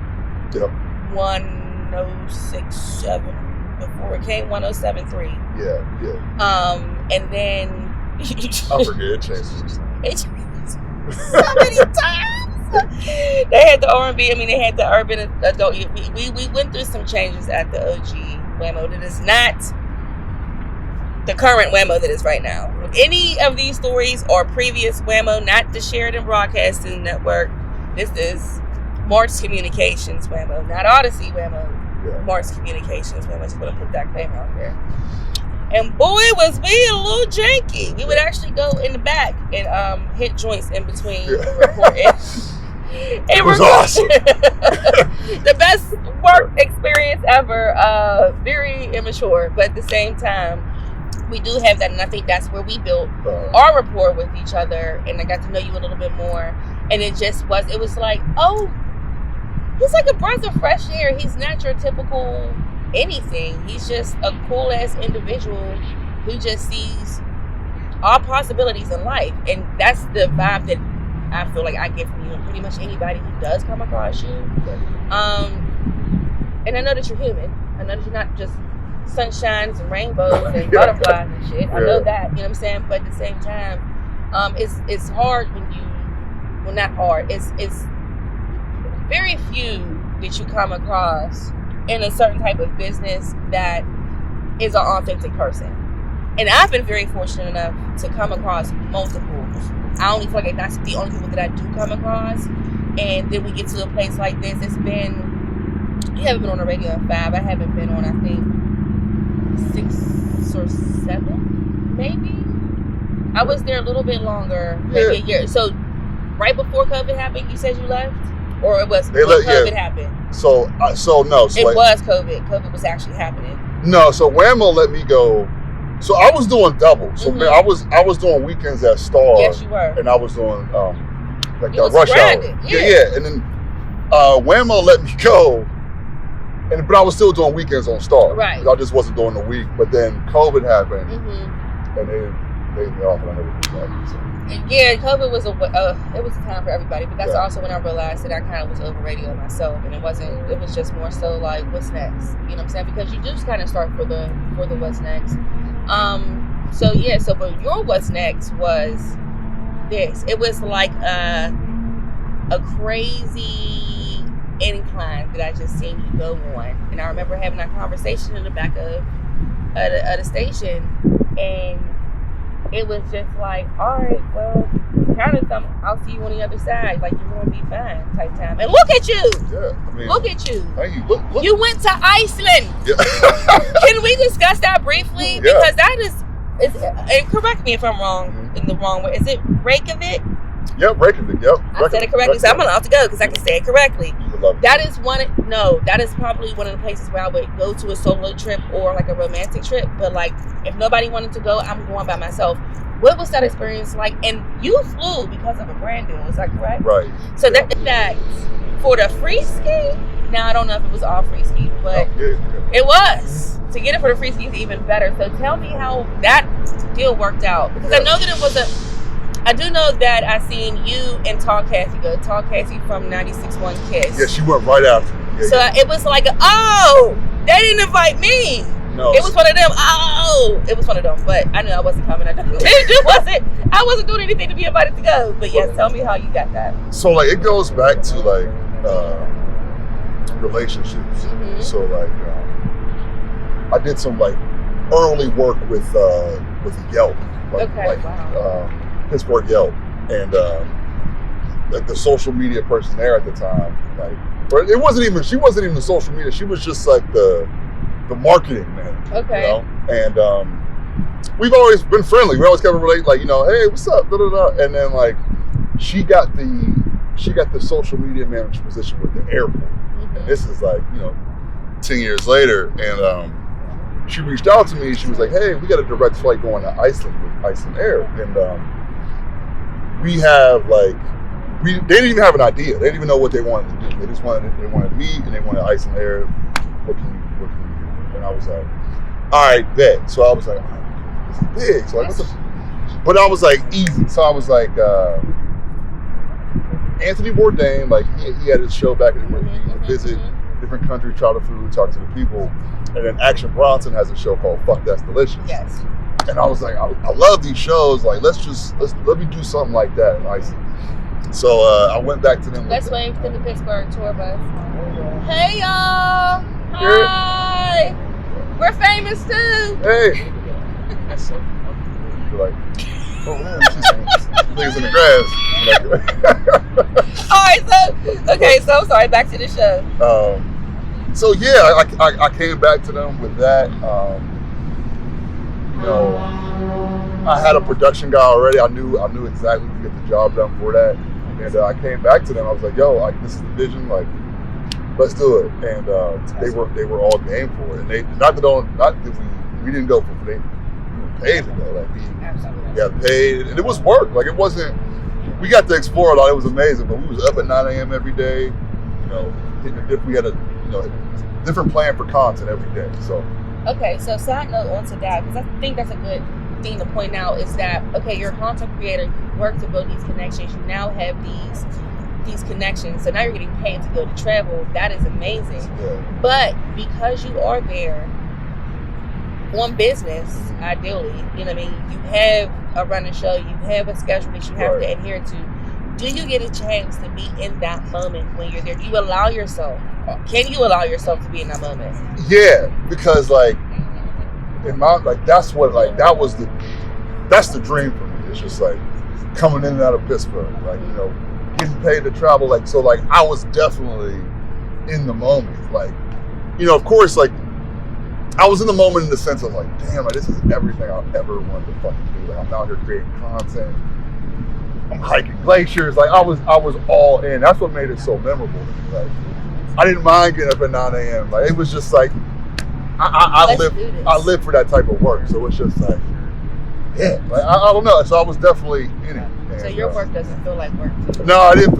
Speaker 2: Yep.
Speaker 1: 1067 before it came 1073.
Speaker 2: Yeah.
Speaker 1: And then
Speaker 2: I forget, it changes.
Speaker 1: It changed so many times. They had the R&B. I mean, they had the urban adult. We went through some changes at the OG Whammo. That is not the current Whammo that is right now. Any of these stories or previous Whammo, not the Sheridan Broadcasting Network. This is Marks Communications Whammo, not Odyssey Whammo.
Speaker 2: Yeah.
Speaker 1: Marks Communications Whammo. Just want to put that claim out there. And boy, was we a little janky. We would actually go in the back and hit joints in between reporting.
Speaker 2: It was awesome.
Speaker 1: The best work experience ever. Very immature, but at the same time, we do have that, and I think that's where we built our rapport with each other, and I got to know you a little bit more. And it was like, oh, he's like a breath of fresh air. He's not your typical anything. He's just a cool ass individual who just sees all possibilities in life, and that's the vibe that I feel like I get from you and pretty much anybody who does come across you. And I know that you're human. I know that you're not just sunshines and rainbows and butterflies and shit. I know that, you know what I'm saying? But at the same time, it's hard not hard. It's very few that you come across in a certain type of business that is an authentic person. And I've been very fortunate enough to come across multiple. I only feel like that's the only people that I do come across. And then we get to a place like this. You haven't been on the radio in 5. I haven't been on, I think, 6 or 7, maybe. I was there a little bit longer, maybe a year. So right before COVID happened, you said you left? Or it was COVID happened?
Speaker 2: So no. So
Speaker 1: it was COVID. COVID was actually happening.
Speaker 2: No, so Whammo let me go. So I was doing double. So man, I was doing weekends at Star.
Speaker 1: Yes, you were.
Speaker 2: And I was doing like
Speaker 1: the
Speaker 2: rush hour.
Speaker 1: Yeah.
Speaker 2: And then Whammo let me go. But I was still doing weekends on Star.
Speaker 1: Right.
Speaker 2: I just wasn't doing the week. But then COVID happened, and they laid me off, and I never did that. So.
Speaker 1: Yeah, COVID was it was a time for everybody. But that's also when I realized that I kind of was over radio myself, and it was just more so like, what's next? You know what I'm saying? Because you do kind of start for the what's next. But your what's next was this. It was like a crazy incline that I just seen you go on, and I remember having that conversation in the back of the station, and it was just like, all right, well, kind of something. I'll see you on the other side, like you're gonna be fine, type time. And look at you, look at you.
Speaker 2: Thank you. Look.
Speaker 1: You went to Iceland.
Speaker 2: Yeah.
Speaker 1: Can we discuss that briefly? Because that is, and correct me if I'm wrong in the wrong way. Is it Reykjavik?
Speaker 2: Yep, Reykjavik. Yep.
Speaker 1: I said it correctly, so I'm allowed to go because I can say it correctly. That is probably one of the places where I would go to a solo trip or like a romantic trip. But like, if nobody wanted to go, I'm going by myself. What was that experience like? And you flew because of a brand deal, is that correct?
Speaker 2: Right.
Speaker 1: So that for the free ski. Now I don't know if it was all free ski, but it was. To get it for the free ski is even better. So tell me how that deal worked out, because I know that it was I do know that I seen you and Tall Cassie go. Tall Cassie from 96.1 Kiss.
Speaker 2: Yeah, she went right after me.
Speaker 1: It was like, oh, they didn't invite me.
Speaker 2: No.
Speaker 1: It was one of them. Oh, it was one of them. But I knew I wasn't coming. I wasn't doing anything to be invited to go. But yes, tell me how you got that.
Speaker 2: So like, it goes back to like relationships. So like, I did some like early work with Yelp. Pittsburgh Yelp, and like the social media person there at the time, like, but she wasn't even the social media. She was just like the marketing manager.
Speaker 1: Okay.
Speaker 2: You know? And we've always been friendly. We always kind of relate, like, you know, hey, what's up? Da, da, da. And then like she got the social media manager position with the airport. And this is like, 10 years later. And she reached out to me. She was like, hey, we got a direct flight going to Iceland with Iceland Air. And we have like, they didn't even have an idea. They didn't even know what they wanted to do. They just wanted me and they wanted Iceland Air. What can you do? And I was like, all right, bet. So I was like, oh, this is big. So like, but I was like, easy. So I was like, Anthony Bourdain, like he had his show back in the day. He would visit different countries, try the food, talk to the people. And then Action Bronson has a show called Fuck That's Delicious.
Speaker 1: Yes.
Speaker 2: And I was like, I love these shows. Like, let me do something like that in Iceland. So I went back to them.
Speaker 1: Let's wave to the Pittsburgh tour bus. Hey y'all! Hi! We're famous too!
Speaker 2: Hey! You're like, oh man, niggas in the grass.
Speaker 1: Alright, so sorry, back to the show.
Speaker 2: So yeah, I came back to them with that. I had a production guy already. I knew exactly to get the job done for that. And I came back to them. I was like, yo, like this is the vision, like let's do it. And they were all game for it. And they not that we didn't go for free. We were paid to go. Like we got paid, and it was work. Like it wasn't. We got to explore a lot. It was amazing. But we was up at 9 a.m. every day. We had a different plan for content every day. So.
Speaker 1: Okay, so side note onto that, because I think that's a good thing to point out is that, okay, you're a content creator, you work to build these connections, you now have these connections, so now you're getting paid to go to travel. That is amazing.
Speaker 2: Yeah.
Speaker 1: But because you are there on business, ideally, you know what I mean, you have a running show, you have a schedule that you have to adhere to. Do you get a chance to be in that moment when you're there? Do you allow yourself? Can you allow yourself to be in that moment?
Speaker 2: Yeah, because like that's the dream for me. It's just like coming in and out of Pittsburgh, like getting paid to travel. Like so, like I was definitely in the moment. Like of course, like I was in the moment in the sense of like, damn, like, this is everything I've ever wanted to fucking do. Like I'm out here creating content. I'm hiking glaciers. Like I was all in. That's what made it so memorable to me. Like I didn't mind getting up at 9 a.m. Like it was just like I live for that type of work. So it's just like like I don't know. So I was definitely in it. And,
Speaker 1: so your work doesn't feel like work too?
Speaker 2: No, it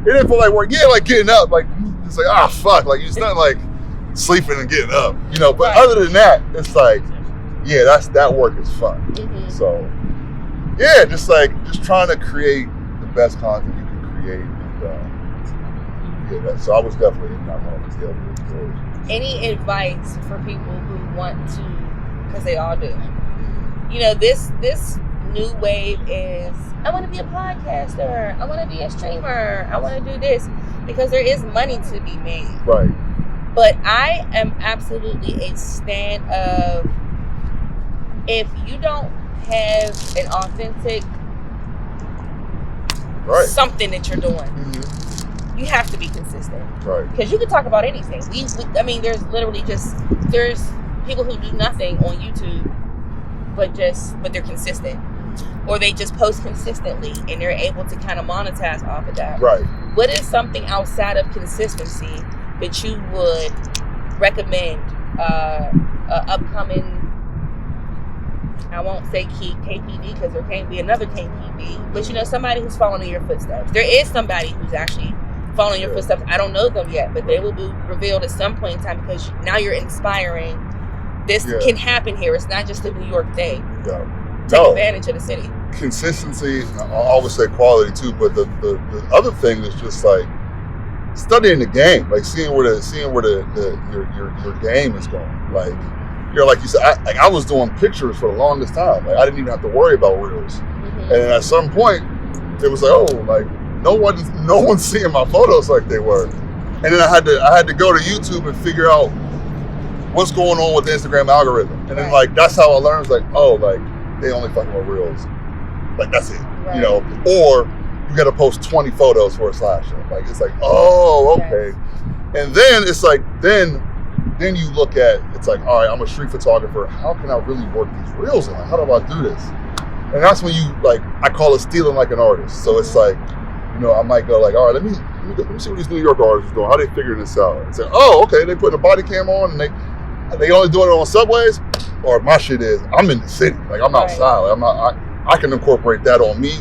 Speaker 2: didn't feel like work. Yeah, like getting up, like it's like fuck, like it's not like sleeping and getting up, But
Speaker 1: right.
Speaker 2: Other than that, it's like that work is fun. Mm-hmm. So yeah, just trying to create the best content you can create, and so I was definitely in that moment. Yeah.
Speaker 1: Any advice for people who want to, because they all do. This new wave is, I want to be a podcaster, I want to be a streamer, I want to do this, because there is money to be made.
Speaker 2: Right.
Speaker 1: But I am absolutely a stan of, if you don't have an authentic something that you're doing, you have to be consistent.
Speaker 2: Right.
Speaker 1: Because you can talk about anything. There's literally there's people who do nothing on YouTube, but they're consistent, or they just post consistently and they're able to kind of monetize off of that.
Speaker 2: Right.
Speaker 1: What is something outside of consistency that you would recommend upcoming? I won't say KPD because there can't be another KPD, but somebody who's following in your footsteps. There is somebody who's actually following your footsteps. I don't know them yet, but they will be revealed at some point in time, because now you're inspiring. This can happen here. It's not just a New York thing.
Speaker 2: Yeah.
Speaker 1: Take advantage of the city.
Speaker 2: Consistency, I always say quality too, but the other thing is just like studying the game, like seeing where your game is going. Like you said, I was doing pictures for the longest time. Like I didn't even have to worry about reels. Mm-hmm. And then at some point, it was like, like no one's seeing my photos like they were. And then I had to go to YouTube and figure out what's going on with the Instagram algorithm. And then like that's how I learned, like they only fucking with reels. Like that's it, Or you got to post 20 photos for a slideshow. Like it's like, okay. And then it's like then you look at, it's like, all right, I'm a street photographer. How can I really work these reels in? How do I do this? And that's when you I call it stealing like an artist. So it's like, I might go like, all right, let let me see what these New York artists are doing. How they figuring this out? And say, oh, okay, they putting a body cam on and they only doing it on subways. Or my shit is, I'm in the city. Like I'm outside. Like, I'm not. I can incorporate that on me.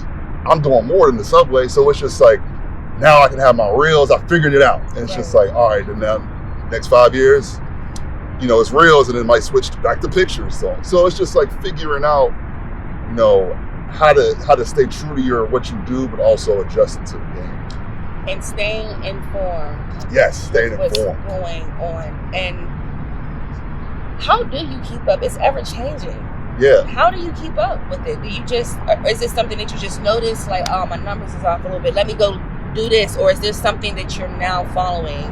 Speaker 2: I'm doing more than the subway. So it's just like now I can have my reels. I figured it out, and it's just like, all right, then now next 5 years, you know, it's reels, and it might switch back to pictures. So it's just like figuring out, you know, how to stay true to what you do, but also adjusting to the game.
Speaker 1: And staying informed.
Speaker 2: Yes, staying informed.
Speaker 1: What's going on. And how do you keep up? It's ever changing.
Speaker 2: Yeah.
Speaker 1: How do you keep up with it? Do you just, is this something that you just notice, like, oh, my numbers is off a little bit, let me go do this? Or is there something that you're now following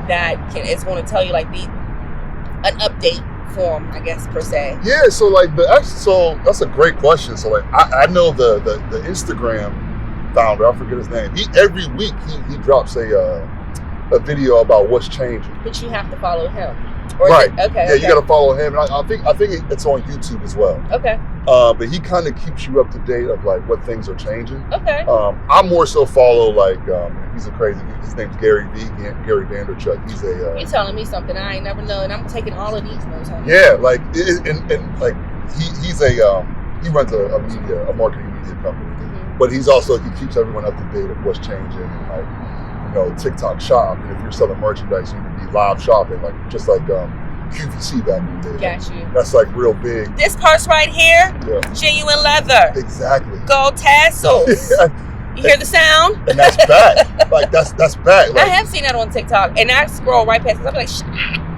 Speaker 1: that is going to tell you, like, an update form, I guess, per se?
Speaker 2: Yeah, so like so that's a great question. So like I know the Instagram founder, I forget his name. Every week he drops a video about what's changing.
Speaker 1: But you have to follow him. Or
Speaker 2: right.
Speaker 1: Okay.
Speaker 2: Yeah, you got to follow him. And I think it's on YouTube as well.
Speaker 1: Okay.
Speaker 2: But he kind of keeps you up to date of like what things are changing.
Speaker 1: Okay.
Speaker 2: I more so follow like he's a crazy. His name's Gary Vaynerchuk. He's a.
Speaker 1: You're telling me something I ain't never known, and I'm taking all of these notes. Honey.
Speaker 2: Yeah, like and like he's he runs a marketing media company, but he keeps everyone up to date of what's changing and like. You know, TikTok shop, and if you're selling merchandise, you can be live shopping, like just like QVC back in the day.
Speaker 1: Got you.
Speaker 2: That's like real big.
Speaker 1: This purse right here, genuine leather.
Speaker 2: Exactly.
Speaker 1: Gold tassels. You hear the sound?
Speaker 2: And that's back. Like that's back. Like,
Speaker 1: I have seen that on TikTok, and I scroll right past it. I'm like,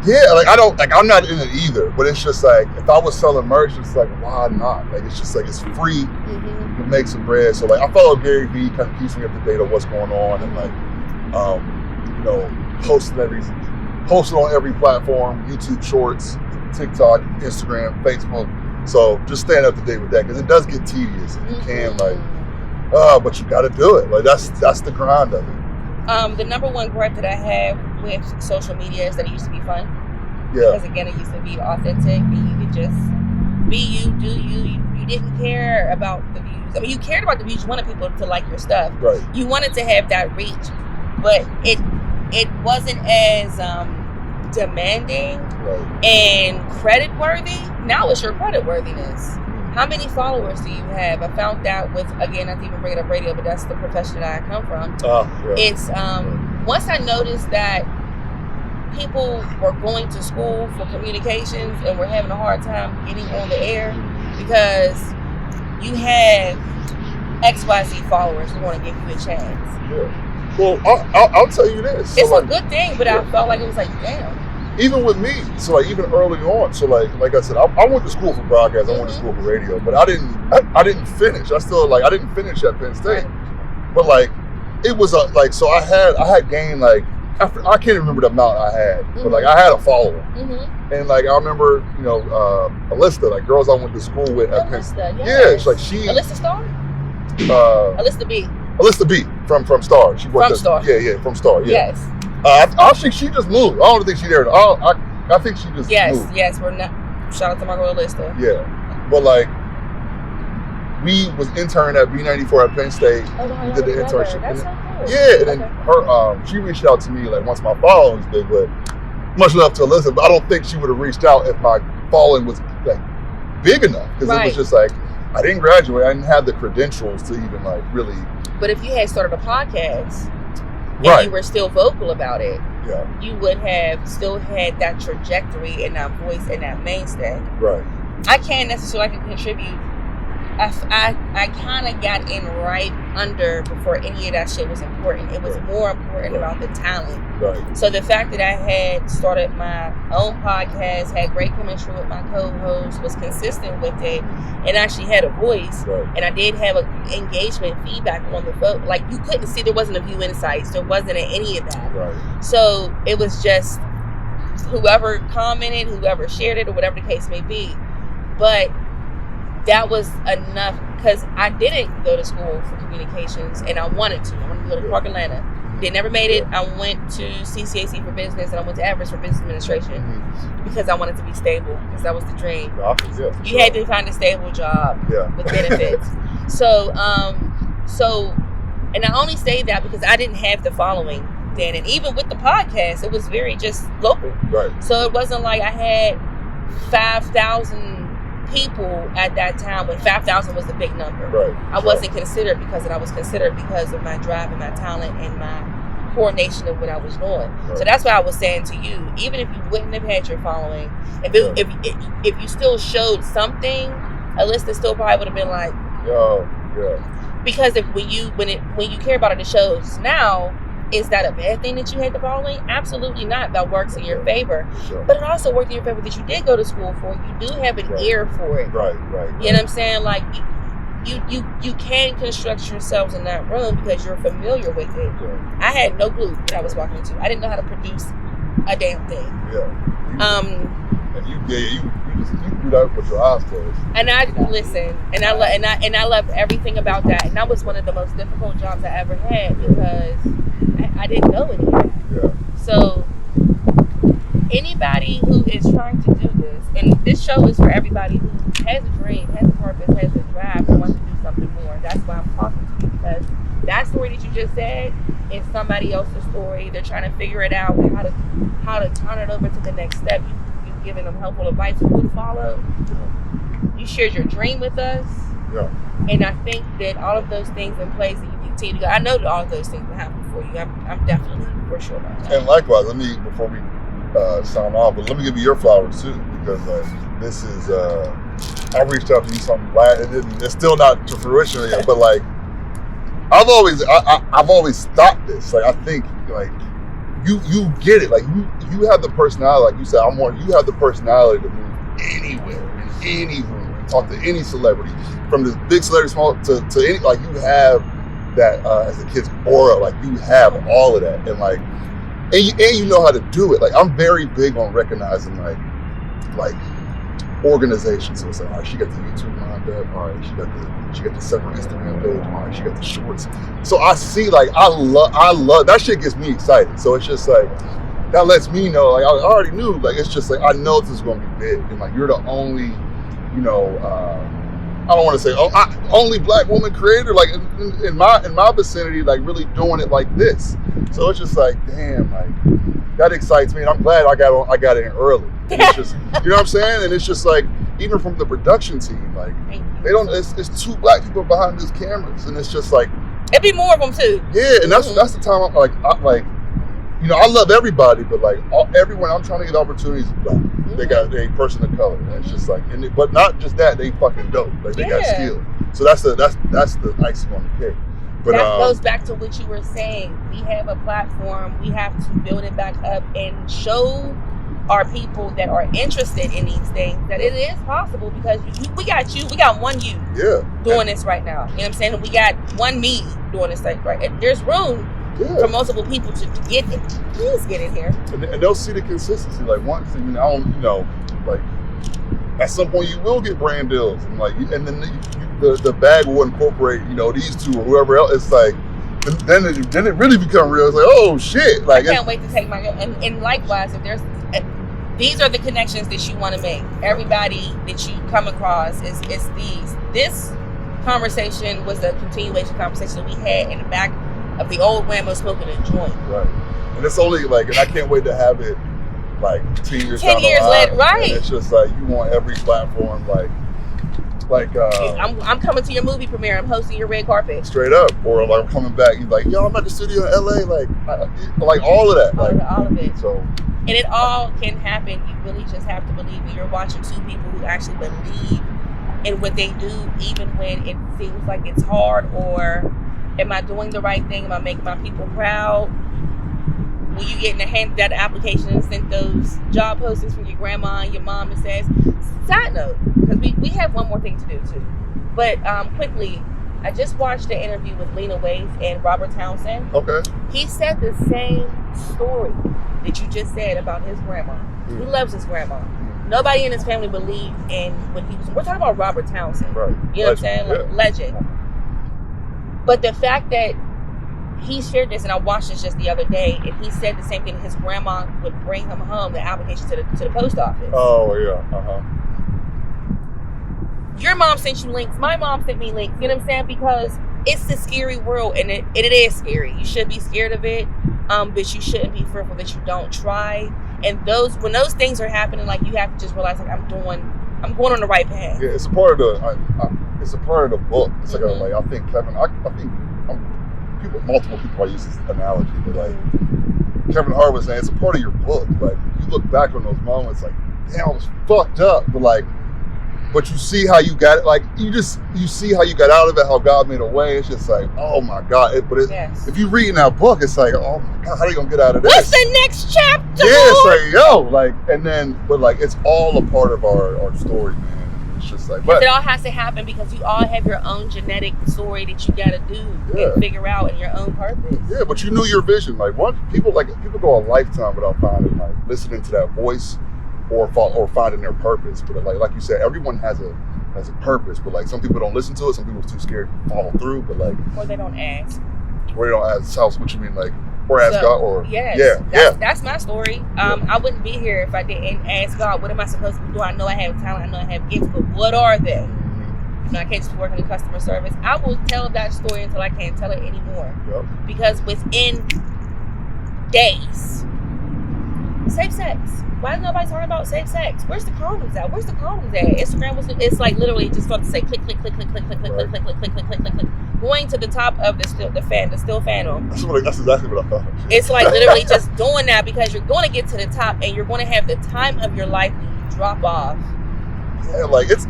Speaker 2: yeah, like I'm not in it either, but it's just like if I was selling merch, it's like why not? Like it's just like it's free to make some bread. So like I follow Gary Vee, kind of keeps me up to date of what's going on, and like. You know, posting on every platform, YouTube Shorts, TikTok, Instagram, Facebook. So just staying up to date with that because it does get tedious, and you can like, but you got to do it. Like that's the grind of it.
Speaker 1: The number one gripe that I have with social media is that it used to be fun.
Speaker 2: Yeah.
Speaker 1: Because again, it used to be authentic, and you could just be you, do you. You didn't care about the views. I mean, you cared about the views. You wanted people to like your stuff.
Speaker 2: Right.
Speaker 1: You wanted to have that reach. But it wasn't as demanding and credit worthy. Now it's your credit worthiness. How many followers do you have? I found that with, again, not to even bring it up radio, but that's the profession that I come from. It's once I noticed that people were going to school for communications and were having a hard time getting on the air because you have XYZ followers who want to give you a chance.
Speaker 2: Yeah. Well, I'll tell you this.
Speaker 1: It's a good thing, but I felt like it was like, damn.
Speaker 2: Even with me, so like even early on, so like I said, I went to school for broadcast, I went to school for radio, but I didn't finish. I didn't finish at Penn State. Right. But like it was so I had gained like I can't remember the amount I had, but like I had a following. And like I remember, you know, Alyssa, like girls I went to school with at Penn State. Yeah, it's like she
Speaker 1: Alyssa Star? Alyssa B.
Speaker 2: Alyssa B from Star. She worked
Speaker 1: from Star.
Speaker 2: Yeah, from Star. Yeah.
Speaker 1: Yes.
Speaker 2: I think she just moved. I don't think she there. I think she just moved.
Speaker 1: Yes. We're not. Shout out to my girl Alyssa.
Speaker 2: Yeah, but like we was intern at B94 at Penn State.
Speaker 1: We
Speaker 2: did the internship.
Speaker 1: That's so cool.
Speaker 2: Yeah, and then her she reached out to me like once my following was big, but much love to Alyssa. But I don't think she would have reached out if my following was like big enough because it was just like I didn't graduate. I didn't have the credentials to even like really.
Speaker 1: But if you had started a podcast and you were still vocal about it, you would have still had that trajectory and that voice and that mainstay.
Speaker 2: Right.
Speaker 1: I can't necessarily contribute. I kind of got in right under before any of that shit was important. It was more important about the talent.
Speaker 2: Right.
Speaker 1: So the fact that I had started my own podcast, had great chemistry with my co-host, was consistent with it, and actually had a voice, and I did have engagement feedback on the vote. Like you couldn't see, there wasn't a view insights, there wasn't any of that.
Speaker 2: Right.
Speaker 1: So it was just whoever commented, whoever shared it, or whatever the case may be. But that was enough because I didn't go to school for communications and I wanted to. I wanted to go to Park Atlanta. They never made it. I went to CCAC for business and I went to Everest for business administration because I wanted to be stable because that was the dream. You had to find a stable job with benefits. So And I only say that because I didn't have the following then. And even with the podcast, it was very just local.
Speaker 2: Right.
Speaker 1: So it wasn't like I had 5,000 people at that time when 5,000 was the big number.
Speaker 2: Right.
Speaker 1: I wasn't considered because of it. I was considered because of my drive and my talent and my coordination of what I was doing.
Speaker 2: Right.
Speaker 1: So that's why I was saying to you, even if you wouldn't have had your following, if you still showed something, a listener still probably would have been like, because when you care about it, it shows now. Is that a bad thing that you had the following? Absolutely not. That works in your favor.
Speaker 2: Sure.
Speaker 1: But it also worked in your favor that you did go to school for it. You do have an ear for it.
Speaker 2: Right.
Speaker 1: You know what I'm saying? Like, you can construct yourselves in that room because you're familiar with it.
Speaker 2: Yeah.
Speaker 1: I had no clue what I was walking into. I didn't know how to produce a damn thing.
Speaker 2: Yeah. And you do that with your eyes closed.
Speaker 1: And I listen, and I love everything about that. And that was one of the most difficult jobs I ever had because I didn't know any of that.
Speaker 2: Yeah.
Speaker 1: So anybody who is trying to do this, and this show is for everybody who has a dream, has a purpose, has a drive, and wants to do something more. That's why I'm talking to you, because that story that you just said is somebody else's story. They're trying to figure it out, how to turn it over to the next step. You've given them helpful advice of who to follow. You shared your dream with us.
Speaker 2: Yeah.
Speaker 1: And I think that all of those things in place that you continue to go, I know that all of those things will happen for you. I'm definitely for sure about that.
Speaker 2: And likewise, before we sign off, but let me give you your flowers too, because this is I reached out to you something it's still not to fruition yet, but like I've always thought this. Like I think like you get it. Like you have the personality, like you said, you have the personality to move anywhere, in any room, and talk to any celebrity, from the big celebrity, small to any, like you have that as a kid's aura, like you have all of that, and like and you know how to do it. Like I'm very big on recognizing like organization. So it's like, all right, she got the YouTube lined up, all right, she got the separate Instagram page, all right, she got the shorts. So I see, like I love that shit, gets me excited. So it's just like that lets me know, like I already knew, like it's just like I know this is gonna be big, and like you're the only, I don't want to say only Black woman creator, like in my vicinity, like really doing it like this. So it's just like, damn, like that excites me, and I'm glad I got in early. And it's just, you know what I'm saying? And it's just like, even from the production team, like they don't. It's 2 Black people behind these cameras, and it's just like
Speaker 1: it'd be more of them too.
Speaker 2: Yeah, and that's the time I'm like, I love everybody, but like everyone, I'm trying to get opportunities. Black. They got a person of color, and it's just like, but not just that, they fucking dope. Like they got skill. So that's the icing on the cake. But
Speaker 1: that goes back to what you were saying. We have a platform. We have to build it back up and show our people that are interested in these things that it is possible, because we got one you doing this right now. You know what I'm saying? And we got one me doing this thing right. And there's room for multiple people to get it. Please get in here.
Speaker 2: And they'll see the consistency. Like once, like at some point you will get brand deals, and like, and then the bag will incorporate, these two or whoever else. It's like, then it really become real. It's like, oh shit! Like
Speaker 1: I can't wait to take my and likewise, if there's. These are the connections that you want to make. Everybody that you come across is these. This conversation was a continuation conversation we had in the back of the old Whammo smoking a joint.
Speaker 2: Right. And it's only like, and I can't wait to have it like 10 years
Speaker 1: later, right?
Speaker 2: And it's just like, you want every platform, like
Speaker 1: I'm coming to your movie premiere. I'm hosting your red carpet.
Speaker 2: Straight up. Or like I'm coming back. You're like, yo, I'm at the studio in LA. Like all of that.
Speaker 1: All of it.
Speaker 2: So.
Speaker 1: And it all can happen. You really just have to believe it. You're watching 2 people who actually believe in what they do, even when it seems like it's hard, or am I doing the right thing? Am I making my people proud? When you get in the hand that application and sent those job postings from your grandma and your mom and says, side note, because we have one more thing to do too. But quickly, I just watched the interview with Lena Waithe and Robert Townsend.
Speaker 2: Okay.
Speaker 1: He said the same story that you just said about his grandma. He loves his grandma. Nobody in his family believed in when he was. We're talking about Robert Townsend.
Speaker 2: Right.
Speaker 1: You know what I'm saying? Like, legend. But the fact that he shared this, and I watched this just the other day, and he said the same thing. His grandma would bring him home the application to the post office.
Speaker 2: Oh yeah.
Speaker 1: Your mom sent you links. My mom sent me links. You know what I'm saying? Because it's the scary world, and it is scary. You should be scared of it, but you shouldn't be fearful that you don't try. And when those things are happening, like, you have to just realize, like, I'm going on the right path.
Speaker 2: Yeah, it's a part of the book. It's like,
Speaker 1: Mm-hmm.
Speaker 2: like, I think Kevin. Multiple people I use this analogy, but like Kevin Hart was saying, it's a part of your book. Like, you look back on those moments, like, damn, I was fucked up, but you see how you got it. Like, you see how you got out of it, how God made a way. It's just like, oh my God.
Speaker 1: Yes.
Speaker 2: If you read in that book, it's like, oh my God, how are you gonna get out of this?
Speaker 1: What's the next chapter?
Speaker 2: Yeah, it's like, yo, like, and then, but like, it's all a part of our story, man. It's just like, but
Speaker 1: it all has to happen because you all have your own genetic story that you got to do and figure out, in your own purpose.
Speaker 2: Yeah, but you knew your vision. Like, people go a lifetime without finding, like, listening to that voice or finding their purpose. But like you said, everyone has a purpose. But like, some people don't listen to it. Some people are too scared to follow through. But like,
Speaker 1: or they don't ask.
Speaker 2: Or they don't ask. So what you mean, like, or ask God, or
Speaker 1: yes, that's my story. I wouldn't be here if I didn't ask God, what am I supposed to do? I know I have talent, I know I have gifts, but what are they? You know, I can't just be working in customer service. I will tell that story until I can't tell it anymore.
Speaker 2: Yep.
Speaker 1: Because within days, safe sex. Why is nobody talking about safe sex? Where's the condoms at? Where's the condoms at? Instagram it's like literally just started to say click, click, click, click, click, click, click, click, click, click, click, click, click, click, click. Going to the top of the still fandom.
Speaker 2: That's exactly what I thought.
Speaker 1: It's like literally just doing that because you're going to get to the top and you're going to have the time of your life when you drop off.
Speaker 2: Yeah, like it's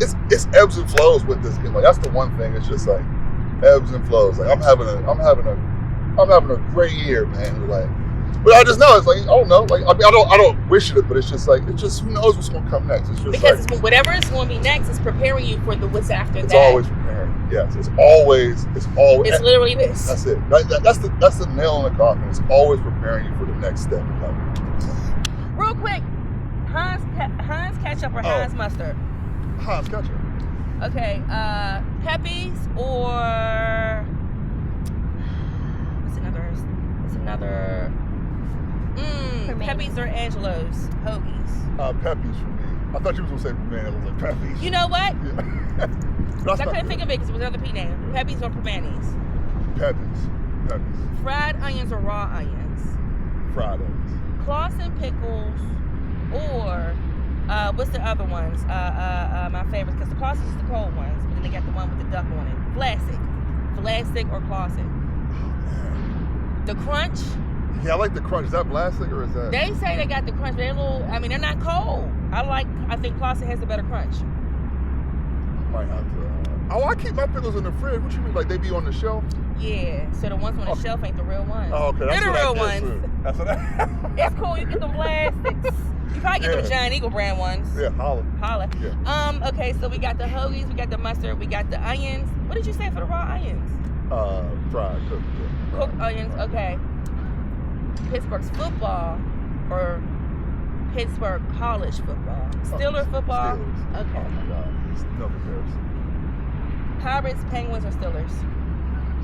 Speaker 2: ebbs and flows with this. Like, that's the one thing. It's just like ebbs and flows. Like, I'm having a great year, man. Like, but I just know it's like, I don't know. Like, I don't wish it, but it's just who knows what's going to come next. It's just
Speaker 1: because whatever is going to be next is preparing you for the what's after
Speaker 2: it's
Speaker 1: that.
Speaker 2: It's always preparing. Yes, it's always.
Speaker 1: It's literally this.
Speaker 2: That's it. That's the nail in the coffin. It's always preparing you for the next step.
Speaker 1: Real quick, Heinz ketchup or Heinz mustard?
Speaker 2: Heinz ketchup. Okay.
Speaker 1: Pepe's or what's another? Pepe's or Angelo's hoagies?
Speaker 2: Pepe's for me. I thought you was gonna say for me. I was like, Pepe's.
Speaker 1: You know what?
Speaker 2: Yeah.
Speaker 1: I couldn't think of it because it was another P name. Pepe's or Permanis?
Speaker 2: Pepe's.
Speaker 1: Fried onions or raw onions?
Speaker 2: Fried onions.
Speaker 1: Clausen pickles or what's the other ones? My favorites, because the Clausen is the cold ones, but then they got the one with the duck on it. Vlasic or Clausen? The crunch.
Speaker 2: Yeah, I like the crunch. Is that Vlasic or is that?
Speaker 1: They say they got the crunch, but they're they're not cold. I think Clausen has the better crunch.
Speaker 2: Might have to. I keep my pickles in the fridge. What you mean? Like, they be on the shelf?
Speaker 1: Yeah. So the ones on the shelf ain't the real ones.
Speaker 2: Oh, okay.
Speaker 1: They're the real ones.
Speaker 2: Too. That's what
Speaker 1: It's cool. You get the plastics. You probably get them Giant Eagle brand ones.
Speaker 2: Yeah, holla.
Speaker 1: Yeah. Okay, so we got the hoagies, we got the mustard, we got the onions. What did you say for the raw onions?
Speaker 2: Fried, cooked. Yeah.
Speaker 1: Cooked onions, okay. Pittsburgh's football or Pittsburgh college football? Steelers football?
Speaker 2: Steelers.
Speaker 1: Okay.
Speaker 2: Oh my God. It's no comparison.
Speaker 1: Pirates, Penguins, or Steelers?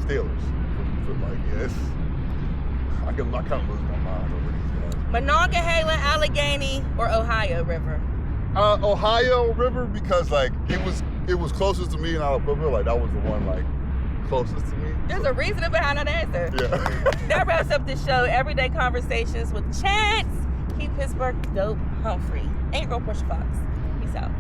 Speaker 2: Steelers. For like, yes. I kind of lose my mind over these guys.
Speaker 1: Monongahela, Allegheny, or Ohio River?
Speaker 2: Ohio River, because like it was closest to me, and I remember like that was the one like closest to me.
Speaker 1: There's a reason behind that answer.
Speaker 2: Yeah.
Speaker 1: That wraps up the show. Everyday Conversations with Chance. Keep Pittsburgh dope, Humphrey. And your girl Portia Foxx. Peace out.